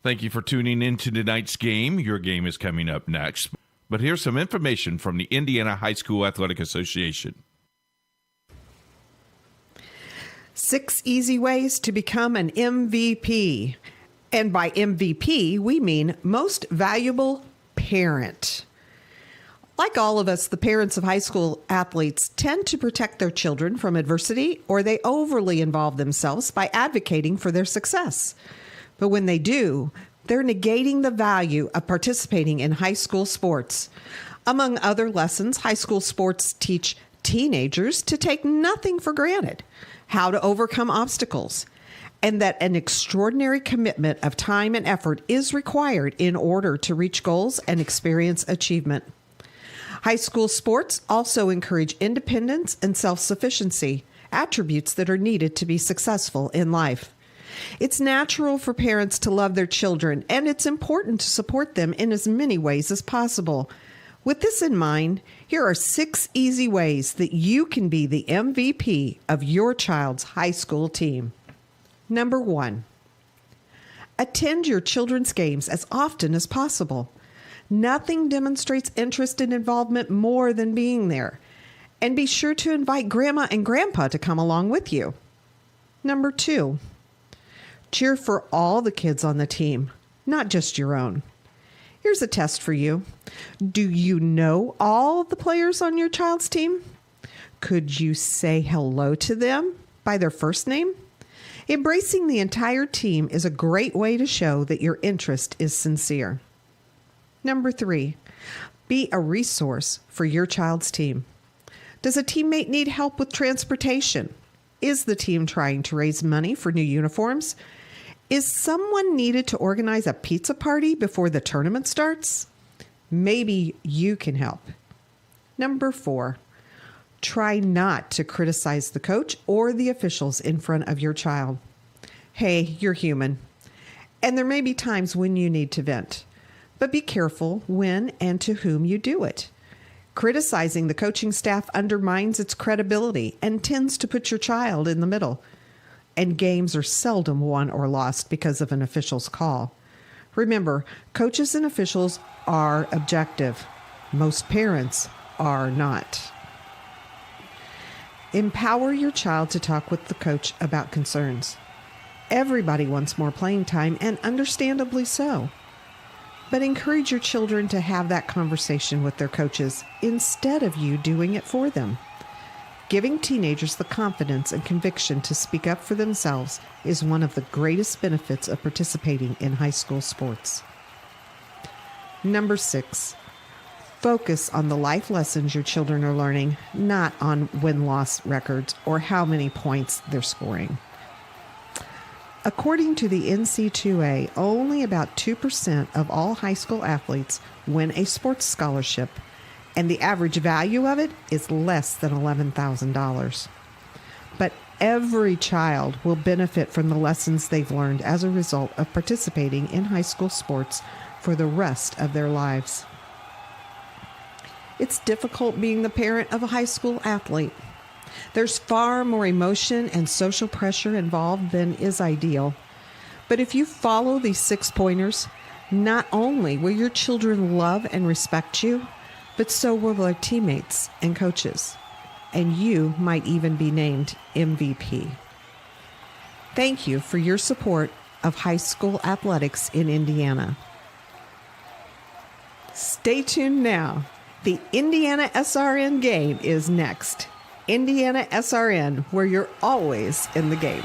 Thank you for tuning in to tonight's game. Your game is coming up next. But here's some information from the Indiana High School Athletic Association. 6 easy ways to become an MVP. And by MVP, we mean most valuable parent. Like all of us, the parents of high school athletes tend to protect their children from adversity, or they overly involve themselves by advocating for their success. But when they do, they're negating the value of participating in high school sports. Among other lessons, high school sports teach teenagers to take nothing for granted, how to overcome obstacles, and that an extraordinary commitment of time and effort is required in order to reach goals and experience achievement. High school sports also encourage independence and self-sufficiency, attributes that are needed to be successful in life. It's natural for parents to love their children, and it's important to support them in as many ways as possible. With this in mind, here are 6 easy ways that you can be the MVP of your child's high school team. Number 1, attend your children's games as often as possible. Nothing demonstrates interest and involvement more than being there. And be sure to invite Grandma and Grandpa to come along with you. Number 2, cheer for all the kids on the team, not just your own. Here's a test for you. Do you know all the players on your child's team? Could you say hello to them by their first name? Embracing the entire team is a great way to show that your interest is sincere. Number 3, be a resource for your child's team. Does a teammate need help with transportation? Is the team trying to raise money for new uniforms? Is someone needed to organize a pizza party before the tournament starts? Maybe you can help. Number 4, try not to criticize the coach or the officials in front of your child. Hey, you're human, and there may be times when you need to vent, but be careful when and to whom you do it. Criticizing the coaching staff undermines its credibility and tends to put your child in the middle. And games are seldom won or lost because of an official's call. Remember, coaches and officials are objective. Most parents are not. Empower your child to talk with the coach about concerns. Everybody wants more playing time, and understandably so. But encourage your children to have that conversation with their coaches instead of you doing it for them. Giving teenagers the confidence and conviction to speak up for themselves is one of the greatest benefits of participating in high school sports. Number 6, focus on the life lessons your children are learning, not on win-loss records or how many points they're scoring. According to the NC2A, only about 2% of all high school athletes win a sports scholarship, and the average value of it is less than $11,000. But every child will benefit from the lessons they've learned as a result of participating in high school sports for the rest of their lives. It's difficult being the parent of a high school athlete. There's far more emotion and social pressure involved than is ideal. But if you follow these 6 pointers, not only will your children love and respect you, but so will their teammates and coaches. And you might even be named MVP. Thank you for your support of high school athletics in Indiana. Stay tuned now. The Indiana SRN game is next. Indiana SRN, where you're always in the game.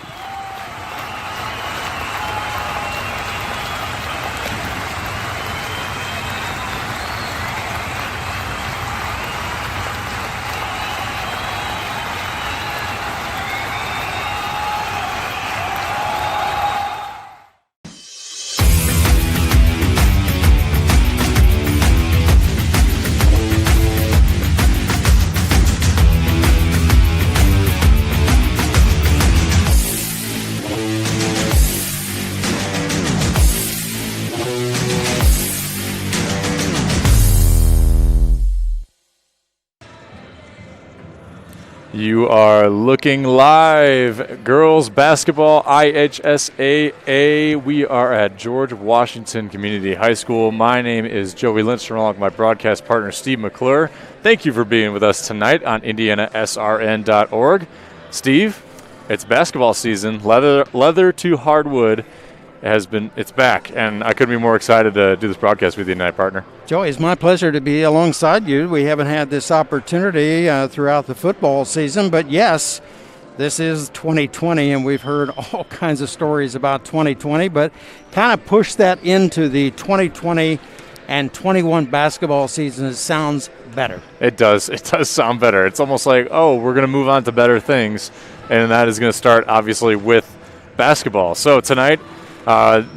You are looking live. Girls basketball, IHSAA. We are at George Washington Community High School. My name is Joey Lindstrom, along with my broadcast partner, Steve McClure. Thank you for being with us tonight on IndianaSRN.org. Steve, it's basketball season. Leather to hardwood it's back, and I couldn't be more excited to do this broadcast with you tonight, partner. Joey, it's my pleasure to be alongside you. We haven't had this opportunity throughout the football season, but yes, this is 2020, and we've heard all kinds of stories about 2020, but kind of push that into the 2020 and 21 basketball season. It sounds better. It does. It does sound better. It's almost like, oh, we're going to move on to better things, and that is going to start, obviously, with basketball. So tonight,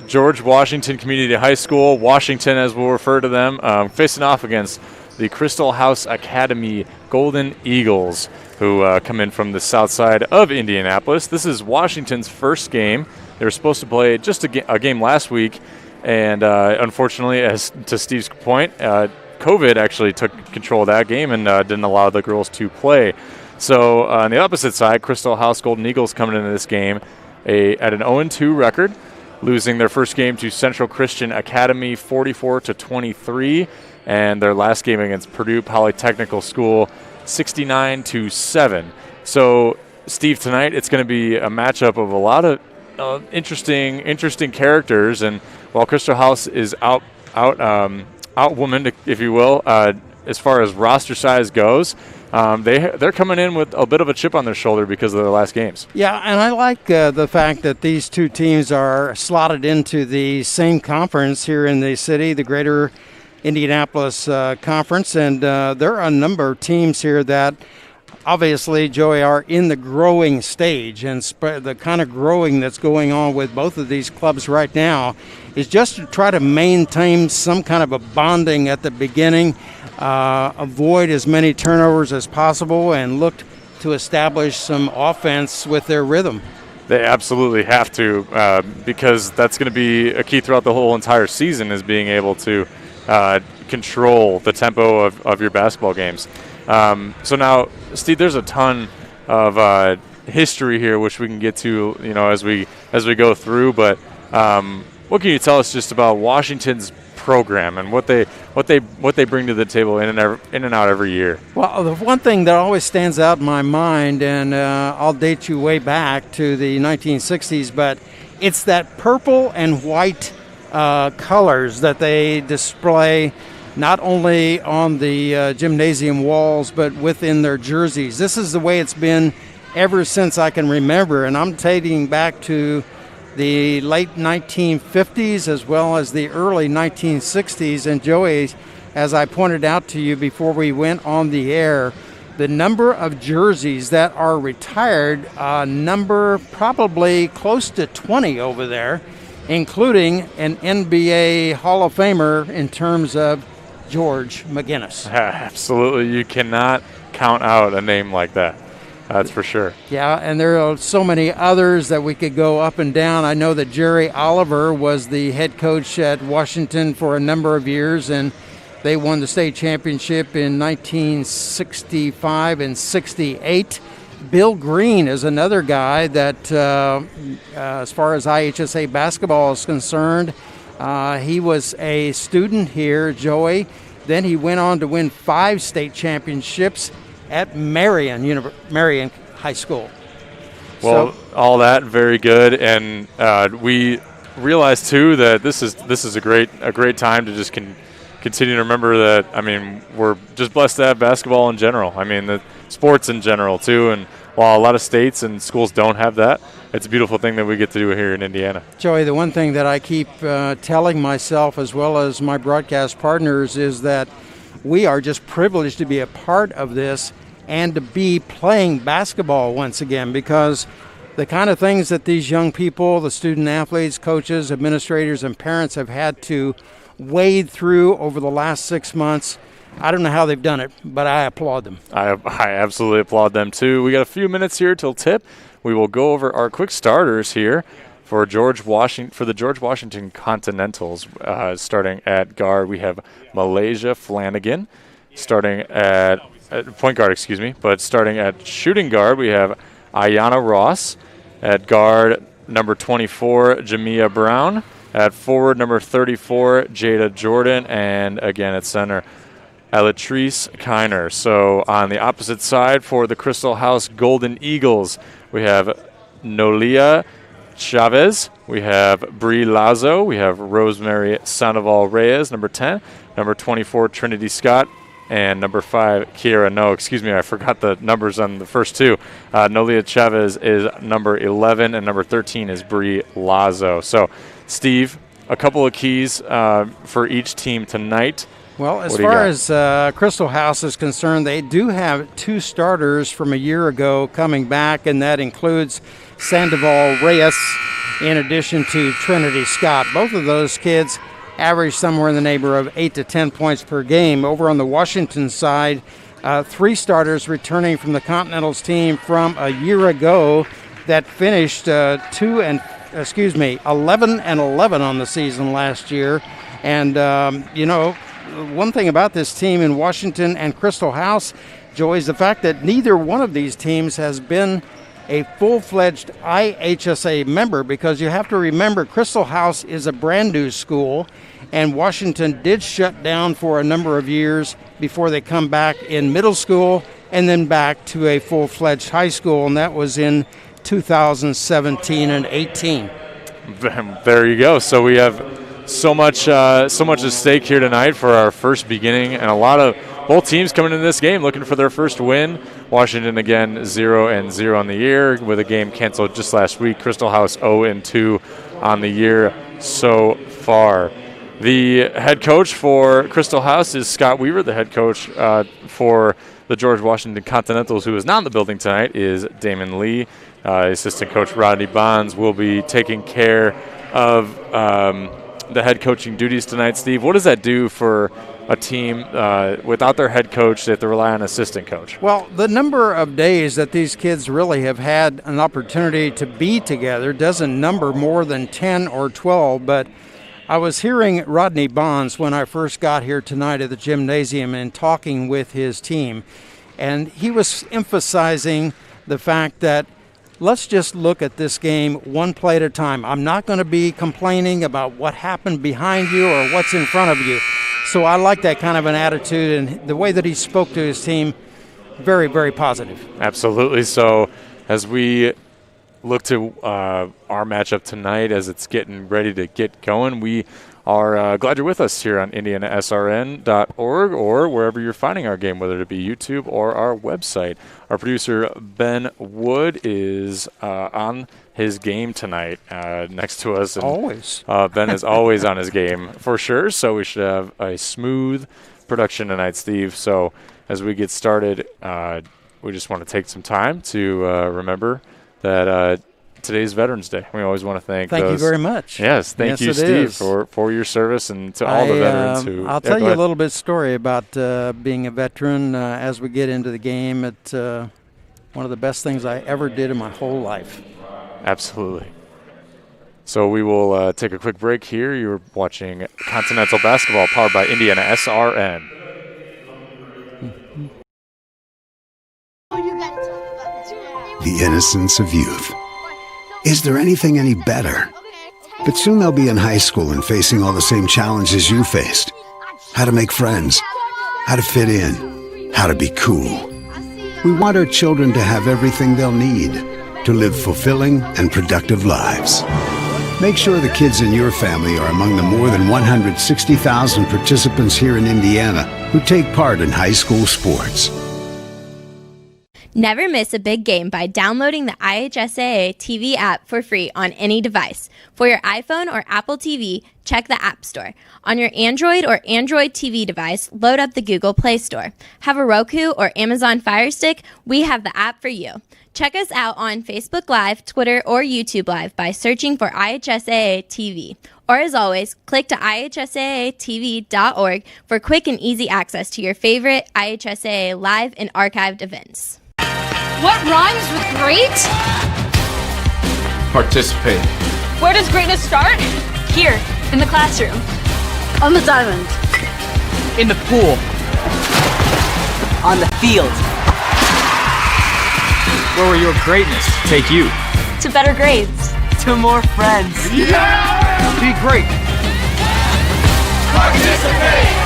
George Washington Community High School, Washington as we'll refer to them, facing off against the Crystal House Academy Golden Eagles, who come in from the south side of Indianapolis. This is Washington's first game. They were supposed to play just a game last week, and unfortunately, as to Steve's point, COVID actually took control of that game and didn't allow the girls to play. So on the opposite side, Crystal House Golden Eagles coming into this game at an 0-2 record, losing their first game to Central Christian Academy 44-23, and their last game against Purdue Polytechnical School 69-7. So, Steve, tonight it's going to be a matchup of a lot of interesting characters, and while Crystal House is outwomaned, if you will, as far as roster size goes, they're coming in with a bit of a chip on their shoulder because of their last games. Yeah, and I like the fact that these two teams are slotted into the same conference here in the city, the Greater Indianapolis Conference, and there are a number of teams here that obviously, Joey, are in the growing stage, and the kind of growing that's going on with both of these clubs right now is just to try to maintain some kind of a bonding at the beginning, avoid as many turnovers as possible, and look to establish some offense with their rhythm. They absolutely have to, because that's going to be a key throughout the whole entire season, is being able to control the tempo of your basketball games. So now, Steve, there's a ton of history here, which we can get to, as we go through. But what can you tell us just about Washington's program and what they bring to the table in and out every year? Well, the one thing that always stands out in my mind, and I'll date you way back to the 1960s, but it's that purple and white colors that they display not only on the gymnasium walls, but within their jerseys. This is the way it's been ever since I can remember, and I'm dating back to the late 1950s as well as the early 1960s. And Joey, as I pointed out to you before we went on the air, the number of jerseys that are retired number probably close to 20 over there, including an NBA Hall of Famer in terms of George McGinnis. Absolutely. You cannot count out a name like that. That's for sure. Yeah, and there are so many others that we could go up and down. I know that Jerry Oliver was the head coach at Washington for a number of years, and they won the state championship in 1965 and 68. Bill Green is another guy that, as far as IHSAA basketball is concerned, he was a student here, Joey. Then he went on to win 5 state championships at Marion High School. Well, all that very good, and we realize too that this is a great time to just continue to remember that. I mean, we're just blessed to have basketball in general. I mean, the sports in general too, and while a lot of states and schools don't have that, it's a beautiful thing that we get to do here in Indiana. Joey, the one thing that I keep telling myself as well as my broadcast partners is that we are just privileged to be a part of this and to be playing basketball once again, because the kind of things that these young people, the student athletes, coaches, administrators, and parents have had to wade through over the last 6 months, I don't know how they've done it, but I applaud them. I absolutely applaud them too. We got a few minutes here till tip. We will go over our quick starters here for the George Washington Continentals. Starting at guard, we have Malaysia Flanagan. Starting at point guard, but starting at shooting guard, we have Ayanna Ross. At guard, number 24, Jamia Brown. At forward, number 34, Jada Jordan. And again at center, Elatrice Kiner. So on the opposite side for the Crystal House Golden Eagles, we have Nolia Chavez. We have Brie Lazo. We have Rosemary Sandoval Reyes, number 10. Number 24, Trinity Scott. And number 5, Kiera. No, I forgot the numbers on the first two. Nolia Chavez is number 11, and number 13 is Brie Lazo. So, Steve, a couple of keys for each team tonight. Well, as far as Crystal House is concerned, they do have 2 starters from a year ago coming back, and that includes Sandoval Reyes in addition to Trinity Scott. Both of those kids average somewhere in the neighborhood of 8 to 10 points per game. Over on the Washington side, 3 starters returning from the Continentals team from a year ago that finished 11 and 11 on the season last year. And, one thing about this team in Washington and Crystal House, Joey, is the fact that neither one of these teams has been a full-fledged IHSAA member, because you have to remember Crystal House is a brand new school, and Washington did shut down for a number of years before they come back in middle school and then back to a full-fledged high school, and that was in 2017 and 18. There you go. So we have so much at stake here tonight for our first beginning, and a lot of both teams coming into this game looking for their first win. Washington again 0-0 on the year with a game canceled just last week. Crystal House 0-2 on the year so far. The head coach for Crystal House is Scott Weaver. The head coach for the George Washington Continentals, who is not in the building tonight, is Damon Lee. Assistant coach Rodney Bonds will be taking care of the head coaching duties tonight. Steve, what does that do for a team without their head coach? They have to rely on an assistant coach. Well, the number of days that these kids really have had an opportunity to be together doesn't number more than 10 or 12, but I was hearing Rodney Bonds when I first got here tonight at the gymnasium and talking with his team, and he was emphasizing the fact that let's just look at this game one play at a time. I'm not going to be complaining about what happened behind you or what's in front of you. So I like that kind of an attitude, and the way that he spoke to his team, very, very positive. Absolutely. So as we look to our matchup tonight, as it's getting ready to get going, we are glad you're with us here on IndianaSRN.org or wherever you're finding our game, whether it be YouTube or our website. Our producer, Ben Wood, is on his game tonight next to us. And, always. Ben is always on his game for sure, so we should have a smooth production tonight, Steve. So as we get started, we just want to take some time to remember that today's Veterans Day. We always want to thank Thank you very much. Yes, thank you, Steve, for your service, and to all the veterans who... I'll tell you a little bit story about being a veteran as we get into the game. It's one of the best things I ever did in my whole life. Absolutely. So we will take a quick break here. You're watching Continental Basketball powered by Indiana SRN. The innocence of youth. Is there anything any better? But soon they'll be in high school and facing all the same challenges you faced. How to make friends, how to fit in, how to be cool. We want our children to have everything they'll need to live fulfilling and productive lives. Make sure the kids in your family are among the more than 160,000 participants here in Indiana who take part in high school sports. Never miss a big game by downloading the IHSAA TV app for free on any device. For your iPhone or Apple TV, check the App Store. On your Android or Android TV device, load up the Google Play Store. Have a Roku or Amazon Fire Stick? We have the app for you. Check us out on Facebook Live, Twitter, or YouTube Live by searching for IHSAA TV. Or as always, click to IHSAATV.org for quick and easy access to your favorite IHSAA live and archived events. What rhymes with great? Participate. Where does greatness start? Here, in the classroom. On the diamond. In the pool. on the field. Where will your greatness take you? To better grades. To more friends. Yeah! Be great. Participate!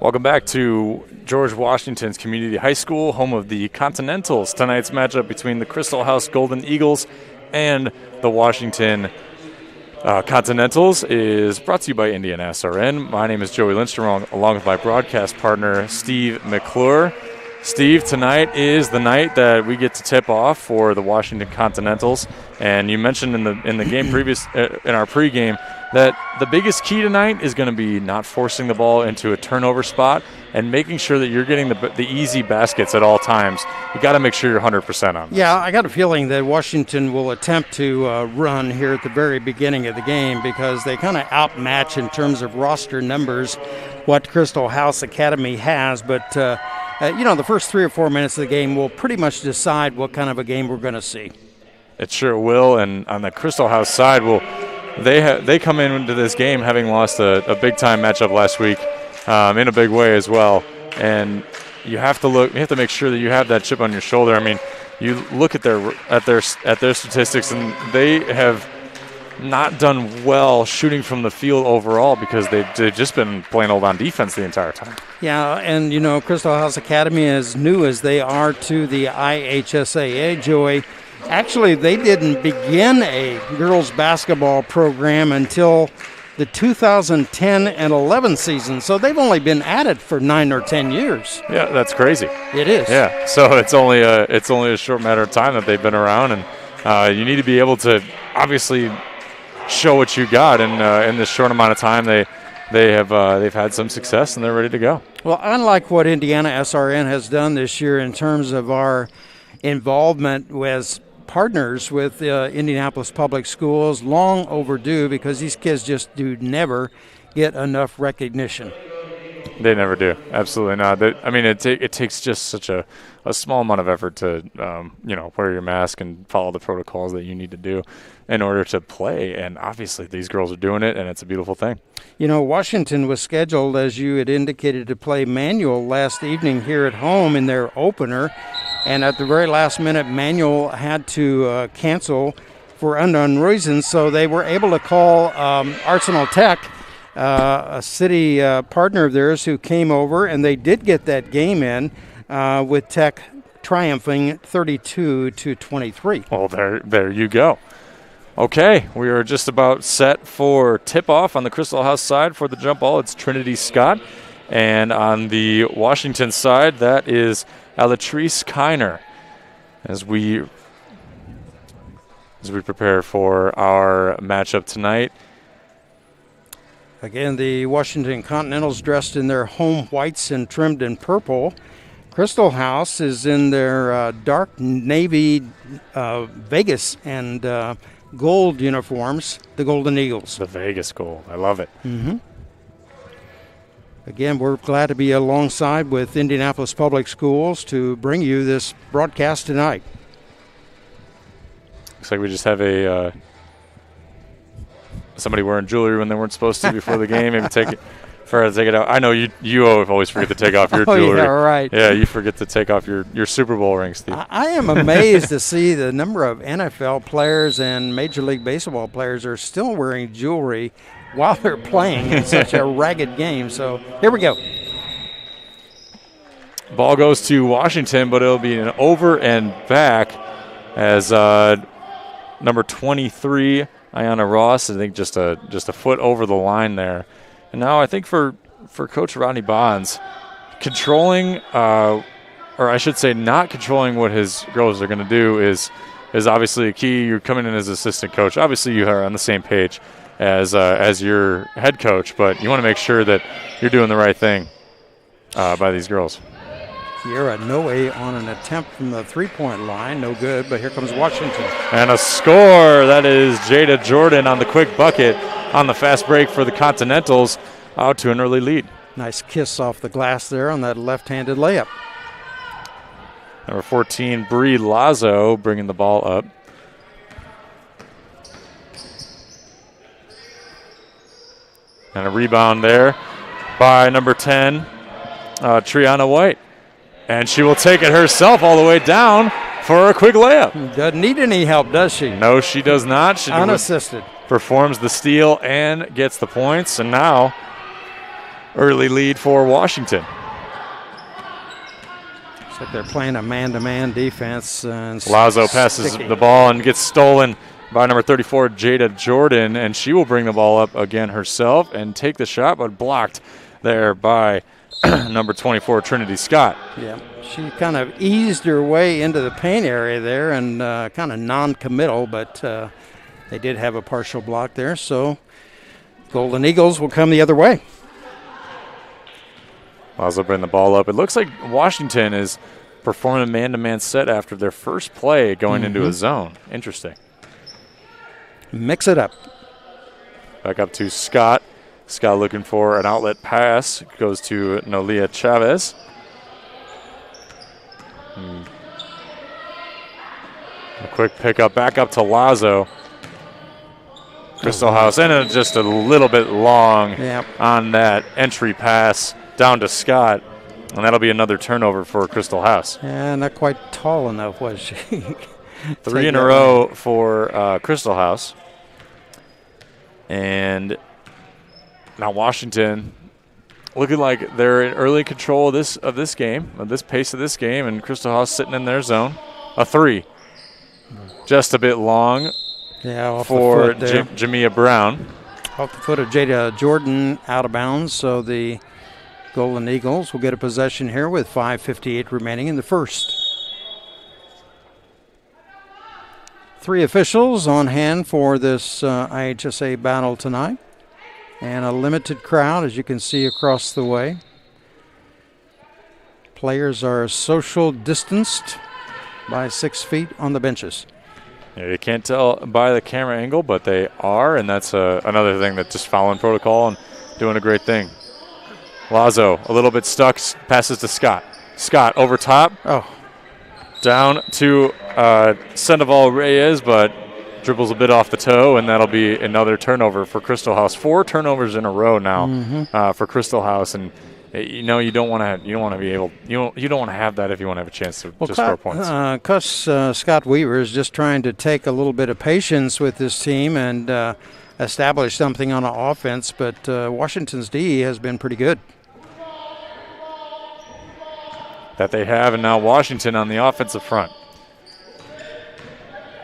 Welcome back to George Washington's Community High School, home of the Continentals. Tonight's matchup between the Crystal House Golden Eagles and the Washington Continentals is brought to you by Indiana SRN. My name is Joey Lindstrom, along with my broadcast partner, Steve McClure. Steve, tonight is the night that we get to tip off for the Washington Continentals. And you mentioned in the game previous in our pregame that the biggest key tonight is going to be not forcing the ball into a turnover spot and making sure that you're getting the easy baskets at all times. You got to make sure you're 100% on this. Yeah, I got a feeling that Washington will attempt to run here at the very beginning of the game because they kind of outmatch in terms of roster numbers what Crystal House Academy has. But, the first 3 or 4 minutes of the game will pretty much decide what kind of a game we're going to see. It sure will. And on the Crystal House side, they come into this game having lost a big-time matchup last week in a big way as well. And you have to make sure that you have that chip on your shoulder. I mean, you look at their statistics, and they have not done well shooting from the field overall because they've just been playing old on defense the entire time. Yeah, and Crystal House Academy, as new as they are to the IHSAA, Joey, actually they didn't begin a girls basketball program until the 2010 and 11 season, so they've only been at it for 9 or 10 years. Yeah, that's crazy. It is. Yeah, so it's only a short matter of time that they've been around, and you need to be able to obviously show what you got. And in this short amount of time, they've had some success and they're ready to go. Well, unlike what Indiana SRN has done this year in terms of our involvement as partners with Indianapolis Public Schools, long overdue because these kids just do never get enough recognition. They never do. Absolutely not. It takes just such a small amount of effort to, wear your mask and follow the protocols that you need to do in order to play. And obviously these girls are doing it, and it's a beautiful thing. Washington was scheduled, as you had indicated, to play Manual last evening here at home in their opener. And at the very last minute, Manual had to cancel for unknown reasons. So they were able to call Arsenal Tech, a city partner of theirs, who came over, and they did get that game in with Tech triumphing 32-23. Well, there you go. Okay, we are just about set for tip-off on the Crystal House side for the jump ball. It's Trinity Scott. And on the Washington side, that is Alatrice Kiner. As we prepare for our matchup tonight. Again, the Washington Continentals dressed in their home whites and trimmed in purple. Crystal House is in their dark navy Vegas and gold uniforms, the Golden Eagles. The Vegas gold. I love it. Mm-hmm. Again, we're glad to be alongside with Indianapolis Public Schools to bring you this broadcast tonight. Looks like we just have somebody wearing jewelry when they weren't supposed to before the game. Maybe take it out. I know you always forget to take off your jewelry. Yeah, right. Yeah, you forget to take off your Super Bowl ring, Steve. I am amazed to see the number of NFL players and Major League Baseball players are still wearing jewelry while they're playing in such a ragged game. So here we go. Ball goes to Washington, but it'll be an over and back as number 23, Ayanna Ross, I think just a foot over the line there. And now I think for Coach Rodney Bonds, controlling, or I should say not controlling what his girls are going to do is obviously a key. You're coming in as assistant coach. Obviously you are on the same page as your head coach, but you want to make sure that you're doing the right thing by these girls. Sierra Noe on an attempt from the three-point line. No good, but here comes Washington. And a score. That is Jada Jordan on the quick bucket on the fast break for the Continentals, out to an early lead. Nice kiss off the glass there on that left-handed layup. Number 14, Bree Lazo, bringing the ball up. And a rebound there by number 10, Triana White. And she will take it herself all the way down for a quick layup. Doesn't need any help, does she? No, she does not. She unassisted. Performs the steal and gets the points. And now, early lead for Washington. Looks like they're playing a man-to-man defense. And Lazo passes the ball and gets stolen by number 34, Jada Jordan, and she will bring the ball up again herself and take the shot, but blocked there by number 24, Trinity Scott. Yeah, she kind of eased her way into the paint area there and kind of non-committal, but they did have a partial block there, so Golden Eagles will come the other way. Lazo bring the ball up. It looks like Washington is performing a man-to-man set after their first play going into a zone. Interesting. Mix it up. Back up to Scott. Scott looking for an outlet pass. Goes to Nolia Chavez. A quick pickup back up to Lazo. Crystal House, and just a little bit long on that entry pass down to Scott. And that'll be another turnover for Crystal House. Yeah, not quite tall enough, was she? 3 in a row for Crystal House. And now Washington looking like they're in early control of this game, of this pace of this game, and Crystal House sitting in their zone. A 3. Just a bit long for Jamia Brown. Off the foot of Jada Jordan, out of bounds, so the Golden Eagles will get a possession here with 5:58 remaining in the first. 3 officials on hand for this IHSAA battle tonight, and a limited crowd, as you can see across the way. Players are social distanced by 6 feet on the benches. Yeah, you can't tell by the camera angle, but they are, and that's another thing that's just following protocol and doing a great thing. Lazo, a little bit stuck, passes to Scott. Scott over top. Down to Sandoval Reyes, but dribbles a bit off the toe, and that'll be another turnover for Crystal House. 4 turnovers in a row now for Crystal House, and you don't want to have that if you want to have a chance to score points. Scott Weaver is just trying to take a little bit of patience with this team and establish something on offense, but Washington's D has been pretty good. That they have, and now Washington on the offensive front.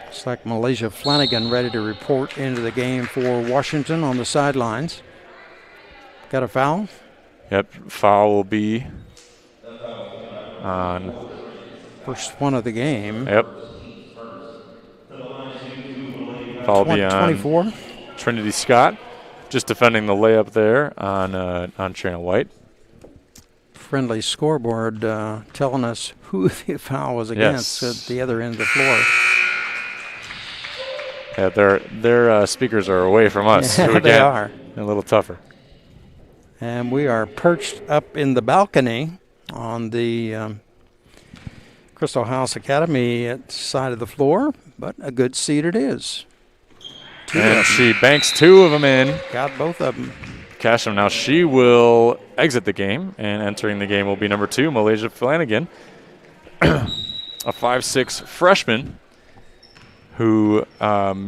Looks like Malaysia Flanagan ready to report into the game for Washington on the sidelines. Got a foul? Yep, foul will be on first one of the game. Yep. Foul will be on 24. Trinity Scott, just defending the layup there on Trina White. Friendly scoreboard telling us who the foul was against at the other end of the floor. Yeah, their speakers are away from us. Yeah, they are. A little tougher. And we are perched up in the balcony on the Crystal House Academy side of the floor, but a good seat it is. And she banks 2 of them in. Got both of them. Cash them. Now she will exit the game, and entering the game will be number 2, Malaysia Flanagan, a 5'6" freshman who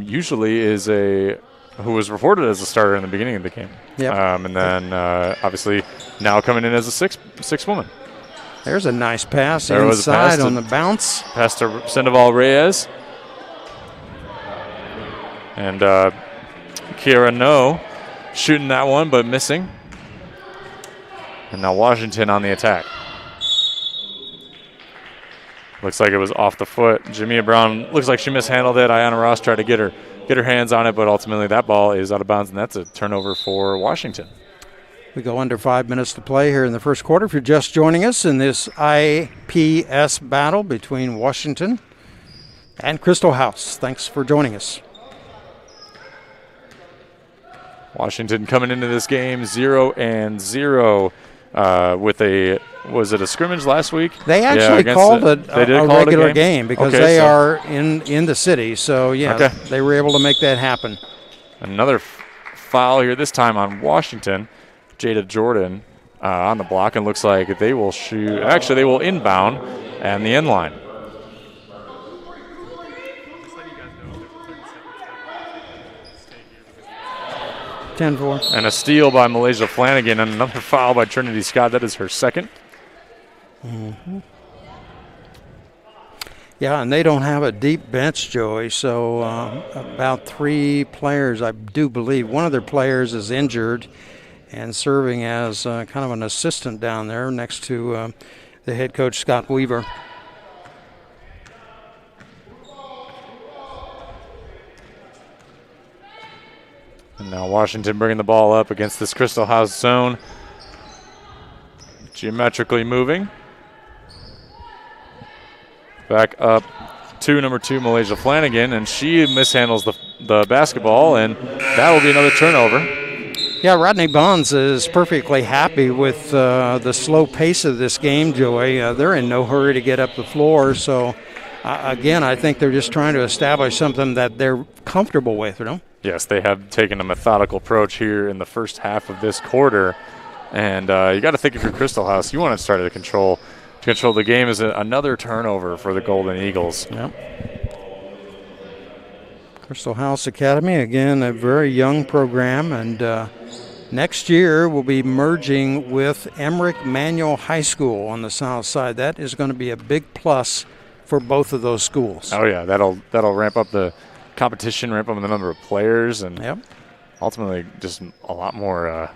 usually is who was reported as a starter in the beginning of the game. Yep. And then obviously now coming in as a six woman. There's a nice pass inside on the bounce. Pass to Sandoval Reyes. And Kiera No shooting that one, but missing. And now Washington on the attack. Looks like it was off the foot. Jamia Brown looks like she mishandled it. Ayanna Ross tried to get her hands on it, but ultimately that ball is out of bounds, and that's a turnover for Washington. We go under 5 minutes to play here in the first quarter. If you're just joining us in this IPS battle between Washington and Crystal House, thanks for joining us. Washington coming into this game 0-0. with was it a scrimmage last week? They actually called it a regular game because okay, they are in the city. So, yeah, okay. They were able to make that happen. Another foul here, this time on Washington. Jada Jordan on the block, and looks like they will shoot. Actually, they will inbound and the end line. And a steal by Malaysia Flanagan, and another foul by Trinity Scott. That is her second. Mm-hmm. Yeah, and they don't have a deep bench, Joey, so about 3 players, I do believe. One of their players is injured and serving as kind of an assistant down there next to the head coach, Scott Weaver. And now Washington bringing the ball up against this Crystal House zone. Geometrically moving. Back up to number 2, Malaysia Flanagan, and she mishandles the basketball, and that will be another turnover. Yeah, Rodney Bonds is perfectly happy with the slow pace of this game, Joey. They're in no hurry to get up the floor, so again, I think they're just trying to establish something that they're comfortable with, you know? Yes, they have taken a methodical approach here in the first half of this quarter, and you got to think if you're Crystal House, you want to start to control the game. Is another turnover for the Golden Eagles. Yep. Crystal House Academy, again, a very young program, and next year we'll be merging with Emmerich Manual High School on the south side. That is going to be a big plus for both of those schools. Oh yeah, that'll ramp up the competition, ramp up the number of players, and ultimately just a lot more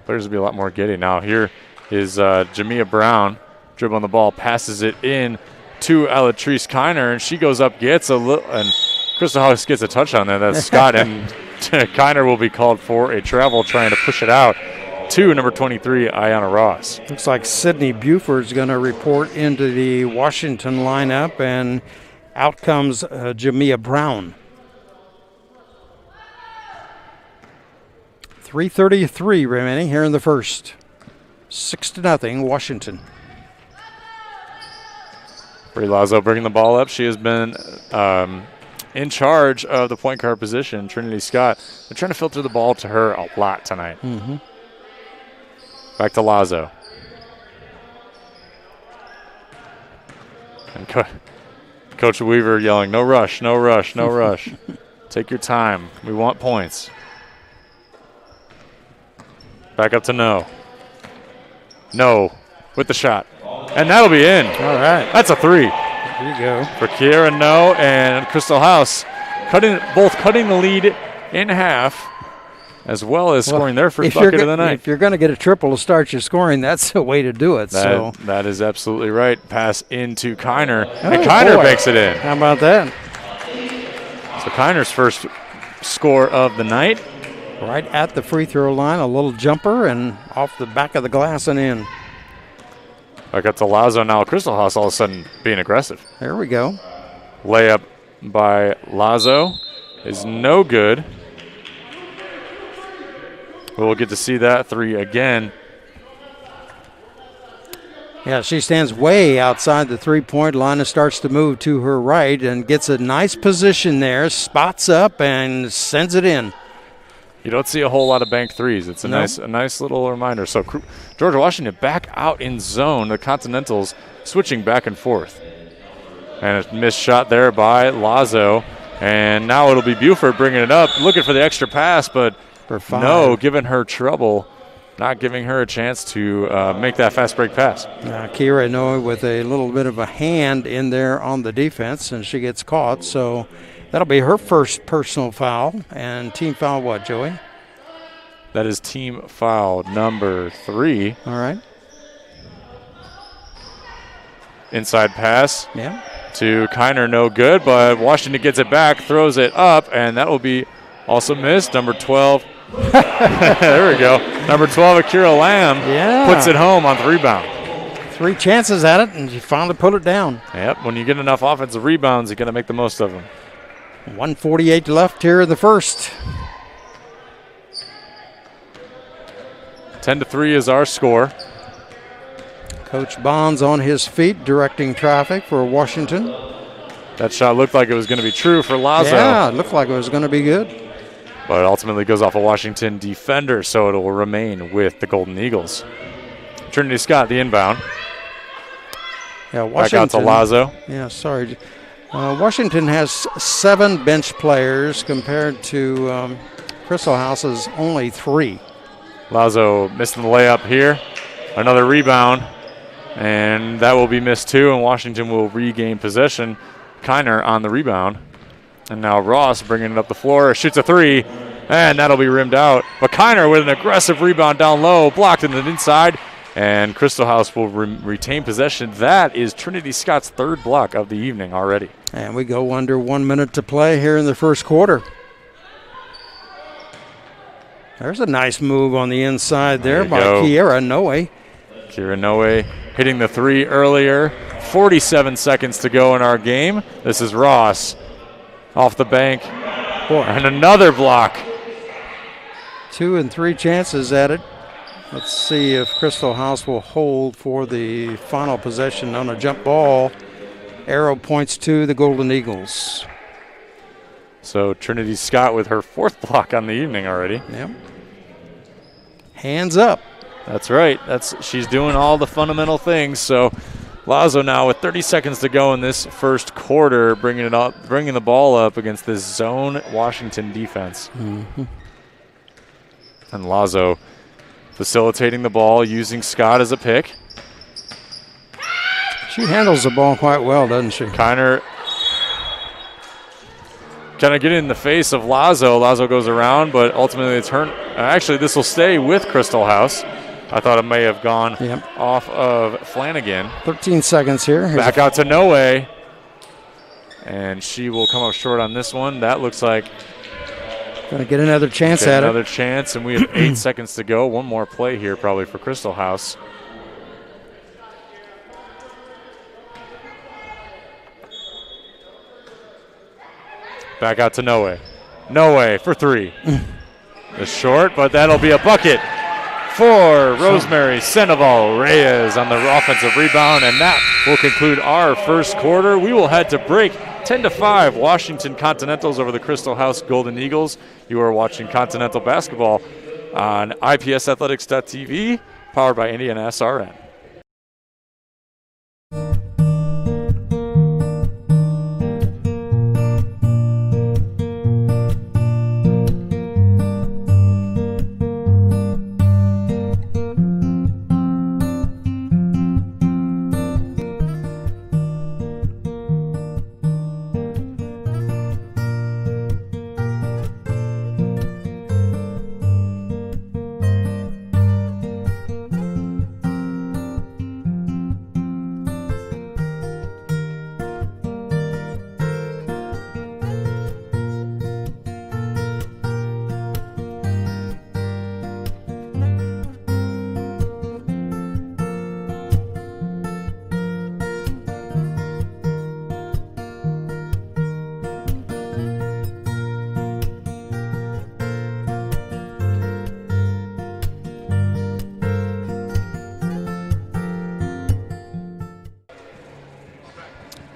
players will be a lot more giddy. Now here is Jamia Brown dribbling the ball, passes it in to Alatrice Kiner, and she goes up, gets a little, and Crystal House gets a touch on there. That's Scott, and Kiner will be called for a travel trying to push it out to number 23, Ayanna Ross. Looks like Sydney Buford's going to report into the Washington lineup, and out comes Jamia Brown. 3:33 remaining here in the first. 6-0 Washington. Brie Lazo bringing the ball up. She has been in charge of the point guard position. Trinity Scott, they're trying to filter the ball to her a lot tonight. Mm-hmm. Back to Lazo. And Coach Weaver yelling, no rush, no rush, no rush. Take your time. We want points. Back up to No. No with the shot. And that'll be in. All right. That's a 3. There you go. For Kiera No and Crystal House both cutting the lead in half, as well as scoring their first bucket of the night. If you're going to get a triple to start your scoring, that's the way to do it. That is absolutely right. Pass into Kiner, and Kiner makes it in. How about that? So Kiner's first score of the night. Right at the free throw line, a little jumper, and off the back of the glass and in. Back up to Lazo now. Crystal House all of a sudden being aggressive. There we go. Layup by Lazo is no good. We'll get to see that 3 again. Yeah, she stands way outside the three-point line and starts to move to her right and gets a nice position there, spots up and sends it in. You don't see a whole lot of bank threes. It's a nice little reminder. So Georgia Washington back out in zone. The Continentals switching back and forth. And a missed shot there by Lazo. And now it'll be Buford bringing it up, looking for the extra pass, but No, giving her trouble, not giving her a chance to make that fast break pass. Kira Noe with a little bit of a hand in there on the defense, and she gets caught. So that'll be her first personal foul. And team foul what, Joey? That is team foul number 3. All right. Inside pass. Yeah. To Kiner, no good, but Washington gets it back, throws it up, and that will be also missed. Number 12. There we go. Number 12, Akira Lamb puts it home on the rebound. 3 chances at it, and she finally put it down. Yep, when you get enough offensive rebounds, you got to make the most of them. 1:48 left here in the first. 10-3 is our score. Coach Bonds on his feet directing traffic for Washington. That shot looked like it was going to be true for Lazo. Yeah, it looked like it was going to be good. But ultimately goes off a Washington defender, so it will remain with the Golden Eagles. Trinity Scott, the inbound. Yeah, Back Washington. out to Lazo. Yeah, sorry. Washington has 7 bench players compared to Crystal House's only 3. Lazo missing the layup here. Another rebound, and that will be missed too, and Washington will regain possession. Kiner on the rebound. And now Ross bringing it up the floor, shoots a 3, and that'll be rimmed out. But Kiner with an aggressive rebound down low, blocked in the inside, and Crystal House will retain possession. That is Trinity Scott's 3rd block of the evening already. And we go under 1 minute to play here in the first quarter. There's a nice move on the inside there by Kiera Noe. Kiera Noe hitting the 3 earlier. 47 seconds to go in our game. This is Ross off the bank. And another block. 2 and 3 chances at it. Let's see if Crystal House will hold for the final possession on a jump ball. Arrow points to the Golden Eagles. So Trinity Scott with her 4th block on the evening already. Yep. Hands up. That's right. She's doing all the fundamental things. So Lazo now with 30 seconds to go in this first quarter, bringing the ball up against this zone Washington defense. Mm-hmm. And Lazo facilitating the ball, using Scott as a pick. She handles the ball quite well, doesn't she? Kiner kind of getting in the face of Lazo. Lazo goes around, but ultimately it's her. Actually, this will stay with Crystal House. I thought it may have gone off of Flanagan. 13 seconds here. Back out to Noe. And she will come up short on this one. That looks like going to get another chance at it. Another chance, and we have 8 seconds to go. One more play here probably for Crystal House. Back out to Noe. Noe for 3. It's short, but that'll be a bucket for Rosemary Sandoval Reyes on the offensive rebound, and that will conclude our first quarter. We will head to break. 10-5, Washington Continentals over the Crystal House Golden Eagles. You are watching Continental Basketball on IPSathletics.tv, powered by Indiana SRN.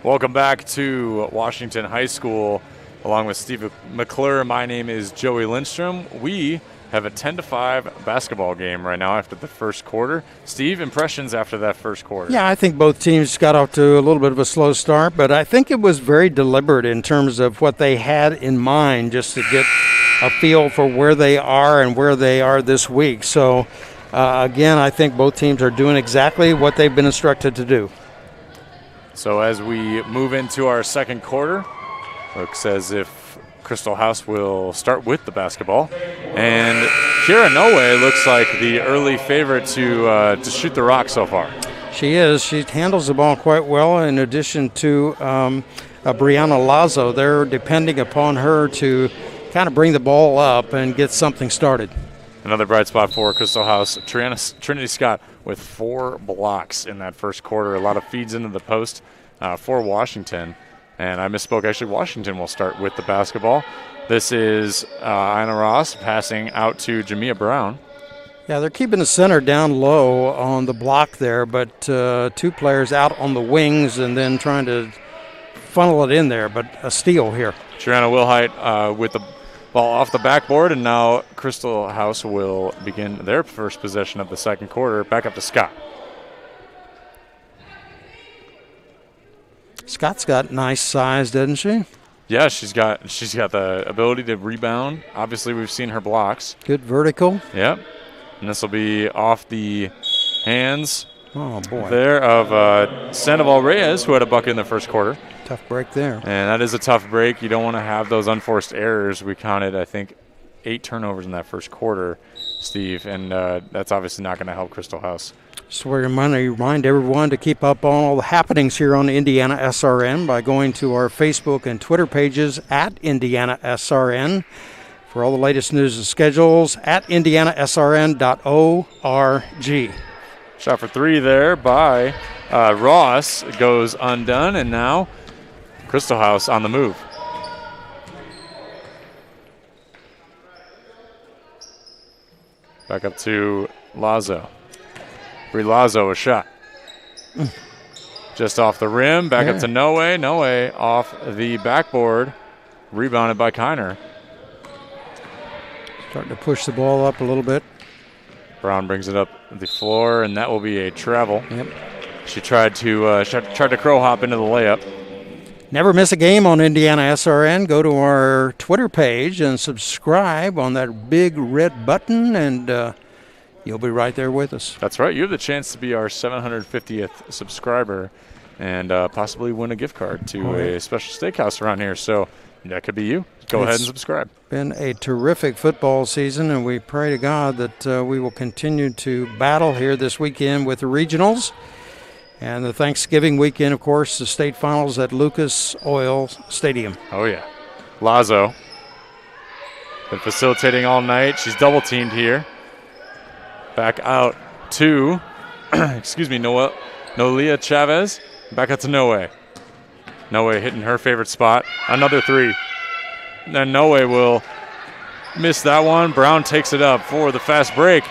Welcome back to Washington High School, along with Steve McClure. My name is Joey Lindstrom. We have a 10-5 basketball game right now after the first quarter. Steve, impressions after that first quarter? Yeah, I think both teams got off to a little bit of a slow start, but I think it was very deliberate in terms of what they had in mind, just to get a feel for where they are and where they are this week. So, again, I think both teams are doing exactly what they've been instructed to do. So as we move into our second quarter, looks as if Crystal House will start with the basketball. And Kira Noe looks like the early favorite to shoot the rock so far. She is. She handles the ball quite well, in addition to Brianna Lazo. They're depending upon her to kind of bring the ball up and get something started. Another bright spot for Crystal House. Trinity Scott with 4 blocks in that first quarter. A lot of feeds into the post for Washington. And I misspoke. Actually, Washington will start with the basketball. This is Anna Ross passing out to Jamia Brown. Yeah, they're keeping the center down low on the block there, but 2 players out on the wings and then trying to funnel it in there, but a steal here. Triana Wilhite with the ball off the backboard, and now Crystal House will begin their first possession of the second quarter. Back up to Scott. Scott's got nice size, doesn't she? Yeah, she's got the ability to rebound. Obviously, we've seen her blocks. Good vertical. Yep. And this will be off the hands there of Sandoval Reyes, who had a bucket in the first quarter. Tough break there. And that is a tough break. You don't want to have those unforced errors. We counted, I think, 8 turnovers in that first quarter, Steve, and that's obviously not going to help Crystal House. So we're going to remind everyone to keep up on all the happenings here on Indiana SRN by going to our Facebook and Twitter pages at Indiana SRN for all the latest news and schedules at indianasrn.org. Shot for 3 there by Ross goes undone, and now Crystal House on the move. Back up to Lazo. Brie Lazo, a shot. Just off the rim, back up to Noe. Noe off the backboard, rebounded by Kiner. Starting to push the ball up a little bit. Brown brings it up the floor, and that will be a travel. Yep. She tried to crow hop into the layup. Never miss a game on Indiana SRN. Go to our Twitter page and subscribe on that big red button, and you'll be right there with us. That's right. You have the chance to be our 750th subscriber and possibly win a gift card to a special steakhouse around here. So that could be you. Go ahead and subscribe. Been a terrific football season, and we pray to God that we will continue to battle here this weekend with the regionals. And the Thanksgiving weekend, of course, the state finals at Lucas Oil Stadium. Oh, yeah. Lazo been facilitating all night. She's double-teamed here. Back out to, Noelia Chavez. Back out to Noe. Noe hitting her favorite spot. Another 3. Then Noe will miss that one. Brown takes it up for the fast break.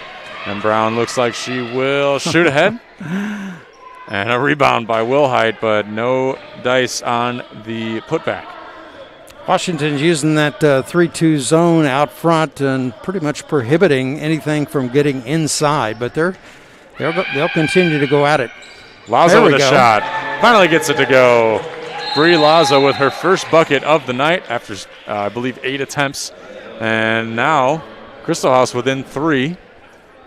And Brown looks like she will shoot ahead. And a rebound by Wilhite, but no dice on the putback. Washington's using that 3-2 zone out front and pretty much prohibiting anything from getting inside, but they'll continue to go at it. Lazo with a shot. Finally gets it to go. Brie Lazo with her first bucket of the night after, I believe, 8 attempts. And now Crystal House within 3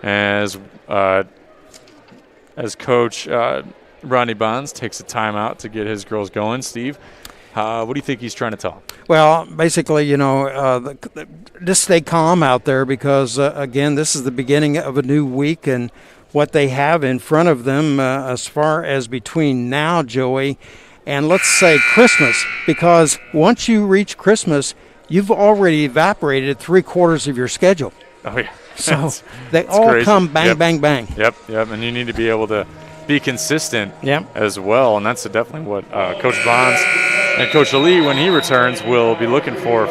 as Coach Rodney Bonds takes a timeout to get his girls going. Steve, what do you think he's trying to tell them? Well, basically, just stay calm out there because, again, this is the beginning of a new week and what they have in front of them as far as between now, Joey, and let's say Christmas, because once you reach Christmas, you've already evaporated 3/4 of your schedule. Oh, yeah. So they all crazy. come bang, bang, bang. Yep, and you need to be able to be consistent as well, and that's definitely what Coach Bonds and Coach Ali, when he returns, will be looking for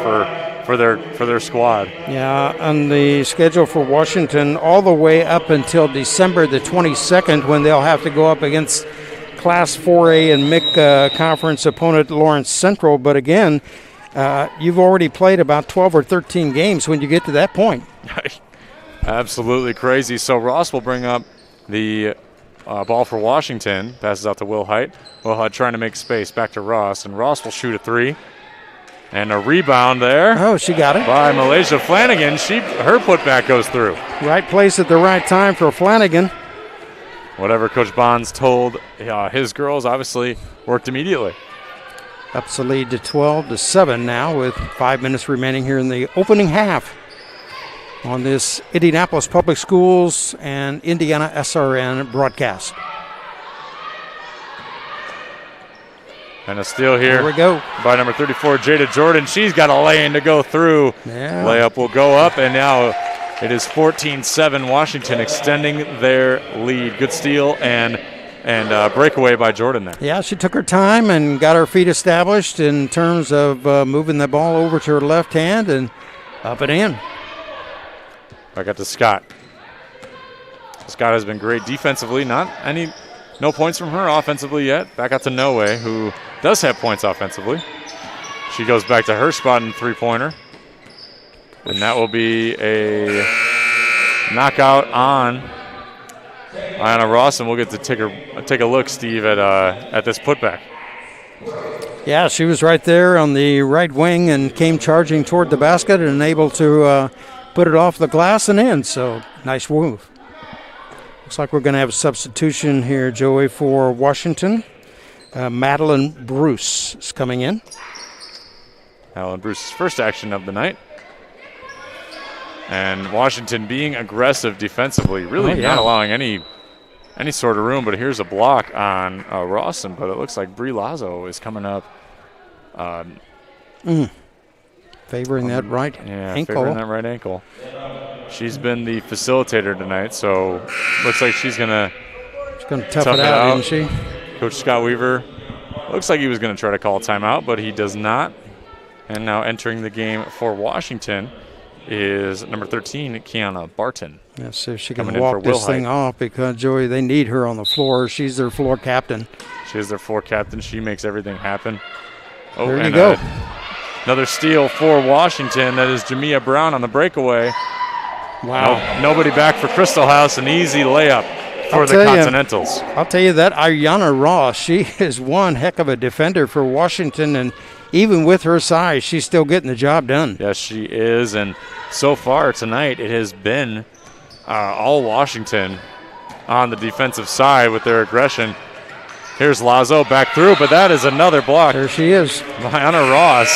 their squad. Yeah, on the schedule for Washington all the way up until December the 22nd when they'll have to go up against Class 4A and MIC conference opponent Lawrence Central. But again, you've already played about 12 or 13 games when you get to that point. Absolutely crazy. So Ross will bring up the ball for Washington. Passes out to Wilhite. Wilhite trying to make space. Back to Ross. And Ross will shoot a 3. And a rebound there. Oh, she got it. By Malaysia Flanagan. Her putback goes through. Right place at the right time for Flanagan. Whatever Coach Bonds told his girls obviously worked immediately. Ups the lead to 12-7 now with 5 minutes remaining here in the opening half on this Indianapolis Public Schools and Indiana SRN broadcast. And a steal here. There we go. By number 34, Jada Jordan. She's got a lane to go through. Yeah. Layup will go up, and now it is 14-7. Washington extending their lead. Good steal and breakaway by Jordan there. Yeah, she took her time and got her feet established in terms of moving the ball over to her left hand and up and in. Back up to Scott. Scott has been great defensively. No points from her offensively yet. Back out to Noe, who does have points offensively. She goes back to her spot in three-pointer. And that will be a knockout on Ayanna Ross, and we'll get to take a look, Steve, at this putback. Yeah, she was right there on the right wing and came charging toward the basket and able to put it off the glass and in. So nice move. Looks like we're going to have a substitution here, Joey, for Washington. Madeline Bruce is coming in. Madeline Bruce's first action of the night. And Washington being aggressive defensively, really not allowing any sort of room. But here's a block on Rawson, but it looks like Brie Lazo is coming up. Favoring that right ankle. Favoring that right ankle. She's been the facilitator tonight, so looks like she's going to tough it out, isn't she? Coach Scott Weaver looks like he was going to try to call a timeout, but he does not. And now entering the game for Washington is number 13, Kiana Barton. Yeah, see if she can walk this thing off, because, Joey, they need her on the floor. She's their floor captain. She is their floor captain. She makes everything happen. Oh, there you go. Another steal for Washington. That is Jamia Brown on the breakaway. Wow. Nobody back for Crystal House. An easy layup for the Continentals. I'll tell you that Ayanna Ross, she is one heck of a defender for Washington, and even with her size, she's still getting the job done. Yes, she is, and so far tonight it has been all Washington on the defensive side with their aggression. Here's Lazo back through, but that is another block. There she is. Ayanna Ross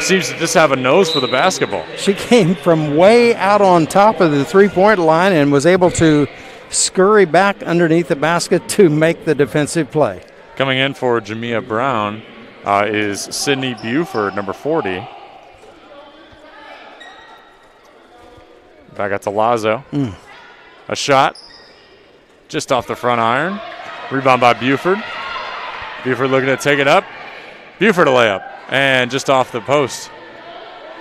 seems to just have a nose for the basketball. She came from way out on top of the three-point line and was able to scurry back underneath the basket to make the defensive play. Coming in for Jamia Brown is Sydney Buford, number 40. Back out to Lazo. A shot just off the front iron. Rebound by Buford. Buford looking to take it up. Buford a layup. And just off the post.